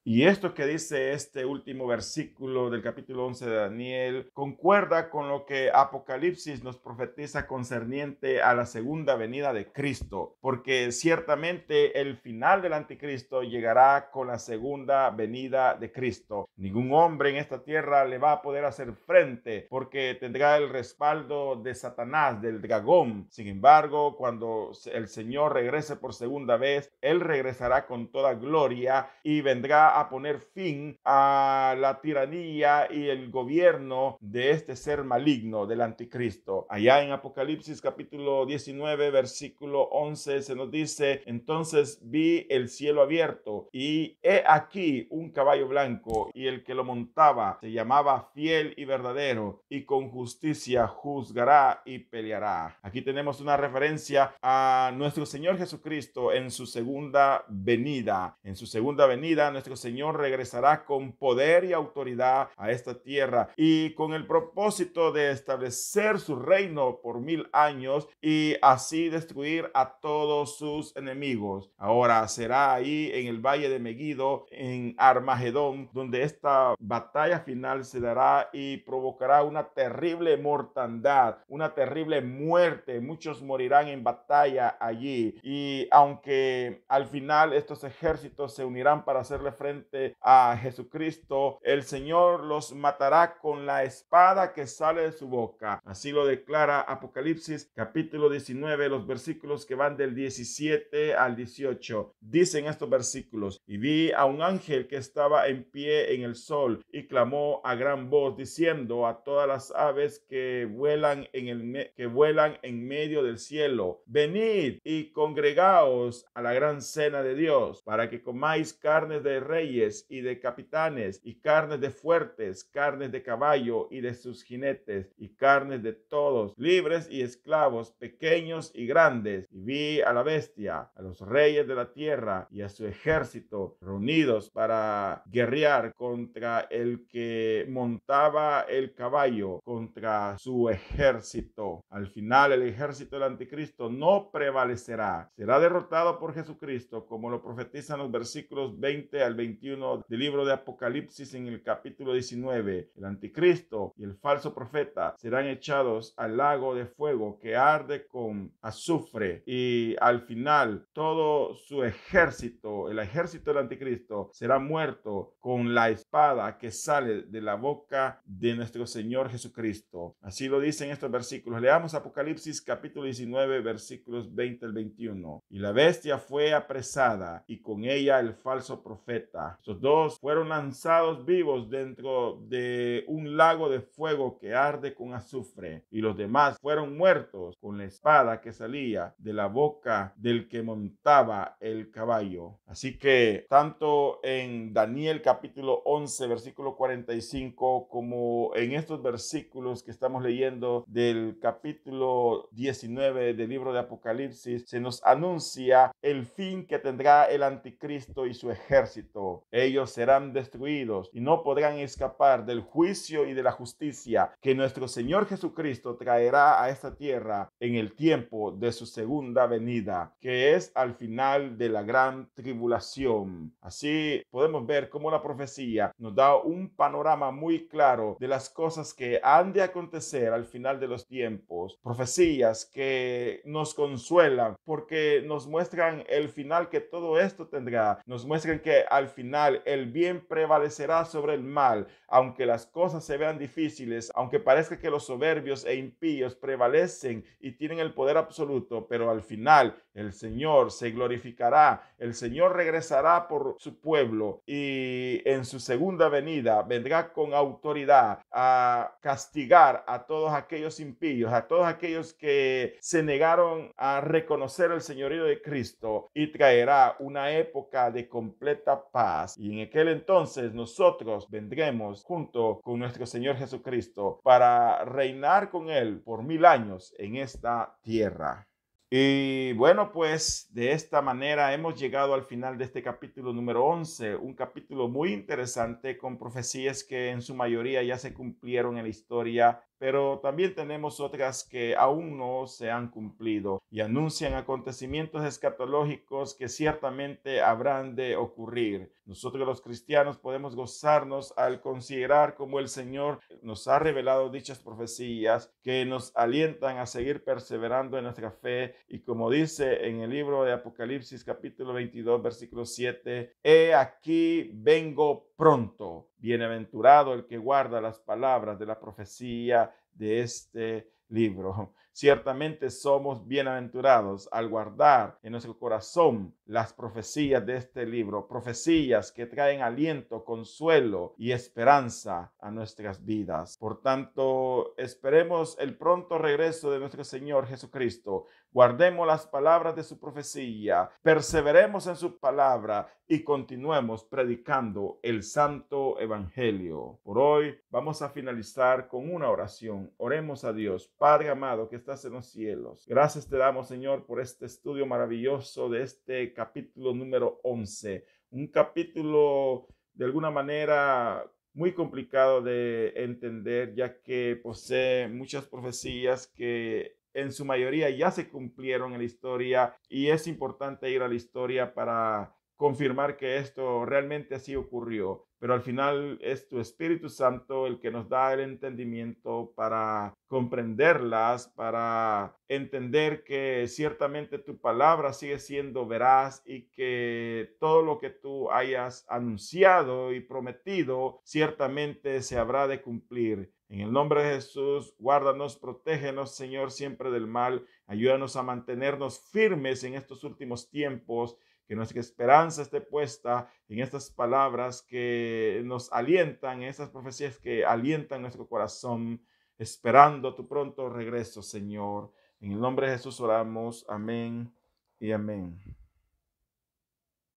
Y esto que dice este último versículo del capítulo 11 de Daniel concuerda con lo que Apocalipsis nos profetiza concerniente a la segunda venida de Cristo, porque ciertamente el final del anticristo llegará con la segunda venida de Cristo. Ningún hombre en esta tierra le va a poder hacer frente porque tendrá el respaldo de Satanás, del dragón. Sin embargo, cuando el Señor regrese por segunda vez, Él regresará con toda gloria y vendrá a poner fin a la tiranía y el gobierno de este ser maligno del anticristo. Allá en Apocalipsis capítulo 19 versículo 11 se nos dice: entonces vi el cielo abierto y he aquí un caballo blanco, y el que lo montaba se llamaba Fiel y Verdadero, y con justicia juzgará y peleará. Aquí tenemos una referencia a nuestro Señor Jesucristo en su segunda venida. En su segunda venida, nuestro Señor regresará con poder y autoridad a esta tierra y con el propósito de establecer su reino por 1000 años y así destruir a todos sus enemigos. Ahora será ahí en el valle de Megido, en Armagedón, donde esta batalla final se dará y provocará una terrible mortandad, una terrible muerte. Muchos morirán en batalla allí, y aunque al final estos ejércitos se unirán para hacerle frente a Jesucristo, el Señor los matará con la espada que sale de su boca. Así lo declara Apocalipsis capítulo 19, los versículos que van del 17 al 18. Dicen estos versículos: y vi a un ángel que estaba en pie en el sol y clamó a gran voz diciendo a todas las aves que vuelan en medio del cielo: venid y congregaos a la gran cena de Dios, para que comáis carnes de reyes y de capitanes, y carnes de fuertes, carnes de caballo y de sus jinetes, y carnes de todos, libres y esclavos, pequeños y grandes. Y vi a la bestia, a los reyes de la tierra y a su ejército reunidos para guerrear contra el que montaba el caballo, contra su ejército. Al final, el ejército del anticristo no prevalecerá, será derrotado por Jesucristo, como lo profetizan los versículos 20 al 21 del libro de Apocalipsis en el capítulo 19. El anticristo y el falso profeta serán echados al lago de fuego que arde con azufre, y al final todo su ejército, el ejército del anticristo, será muerto con la espada que sale de la boca de nuestro Señor Jesucristo. Así lo dicen estos versículos. Leamos Apocalipsis capítulo 19 versículos 20 al 21. Y la bestia fue apresada y con ella el falso profeta. Estos dos fueron lanzados vivos dentro de un lago de fuego que arde con azufre, y los demás fueron muertos con la espada que salía de la boca del que montaba el caballo. Así que tanto en Daniel capítulo 11 versículo 45 como en estos versículos que estamos leyendo del capítulo 19 del libro de Apocalipsis, se nos anuncia el fin que tendrá el anticristo y su ejército. Ellos serán destruidos y no podrán escapar del juicio y de la justicia que nuestro Señor Jesucristo traerá a esta tierra en el tiempo de su segunda venida, que es al final de la gran tribulación. Así podemos ver cómo la profecía nos da un panorama muy claro de las cosas que han de acontecer al final de los tiempos. Profecías que nos consuelan porque nos muestran el final que todo esto tendrá. Nos muestran que al final final el bien prevalecerá sobre el mal. Aunque las cosas se vean difíciles, aunque parezca que los soberbios e impíos prevalecen y tienen el poder absoluto, pero al final el Señor se glorificará, el Señor regresará por su pueblo y en su segunda venida vendrá con autoridad a castigar a todos aquellos impíos, a todos aquellos que se negaron a reconocer el señorío de Cristo, y traerá una época de completa paz. Y en aquel entonces nosotros vendremos junto con nuestro Señor Jesucristo para reinar con Él por 1000 años en esta tierra. Y bueno, pues de esta manera hemos llegado al final de este capítulo número 11, un capítulo muy interesante con profecías que en su mayoría ya se cumplieron en la historia, pero también tenemos otras que aún no se han cumplido y anuncian acontecimientos escatológicos que ciertamente habrán de ocurrir. Nosotros los cristianos podemos gozarnos al considerar cómo el Señor nos ha revelado dichas profecías que nos alientan a seguir perseverando en nuestra fe. Y como dice en el libro de Apocalipsis capítulo 22 versículo 7, he aquí vengo pronto. Bienaventurado el que guarda las palabras de la profecía de este libro. Ciertamente somos bienaventurados al guardar en nuestro corazón las profecías de este libro, profecías que traen aliento, consuelo y esperanza a nuestras vidas. Por tanto, esperemos el pronto regreso de nuestro Señor Jesucristo. Guardemos las palabras de su profecía, perseveremos en su palabra y continuemos predicando el santo evangelio. Por hoy vamos a finalizar con una oración. Oremos a Dios. Padre amado que estás en los cielos, gracias te damos, Señor, por este estudio maravilloso de este capítulo número 11. Un capítulo de alguna manera muy complicado de entender, ya que posee muchas profecías que en su mayoría ya se cumplieron en la historia, y es importante ir a la historia para confirmar que esto realmente así ocurrió. Pero al final es tu Espíritu Santo el que nos da el entendimiento para comprenderlas, para entender que ciertamente tu palabra sigue siendo veraz y que todo lo que tú hayas anunciado y prometido ciertamente se habrá de cumplir. En el nombre de Jesús, guárdanos, protégenos, Señor, siempre del mal. Ayúdanos a mantenernos firmes en estos últimos tiempos, que nuestra esperanza esté puesta en estas palabras que nos alientan, en estas profecías que alientan nuestro corazón, esperando tu pronto regreso, Señor. En el nombre de Jesús oramos. Amén y amén.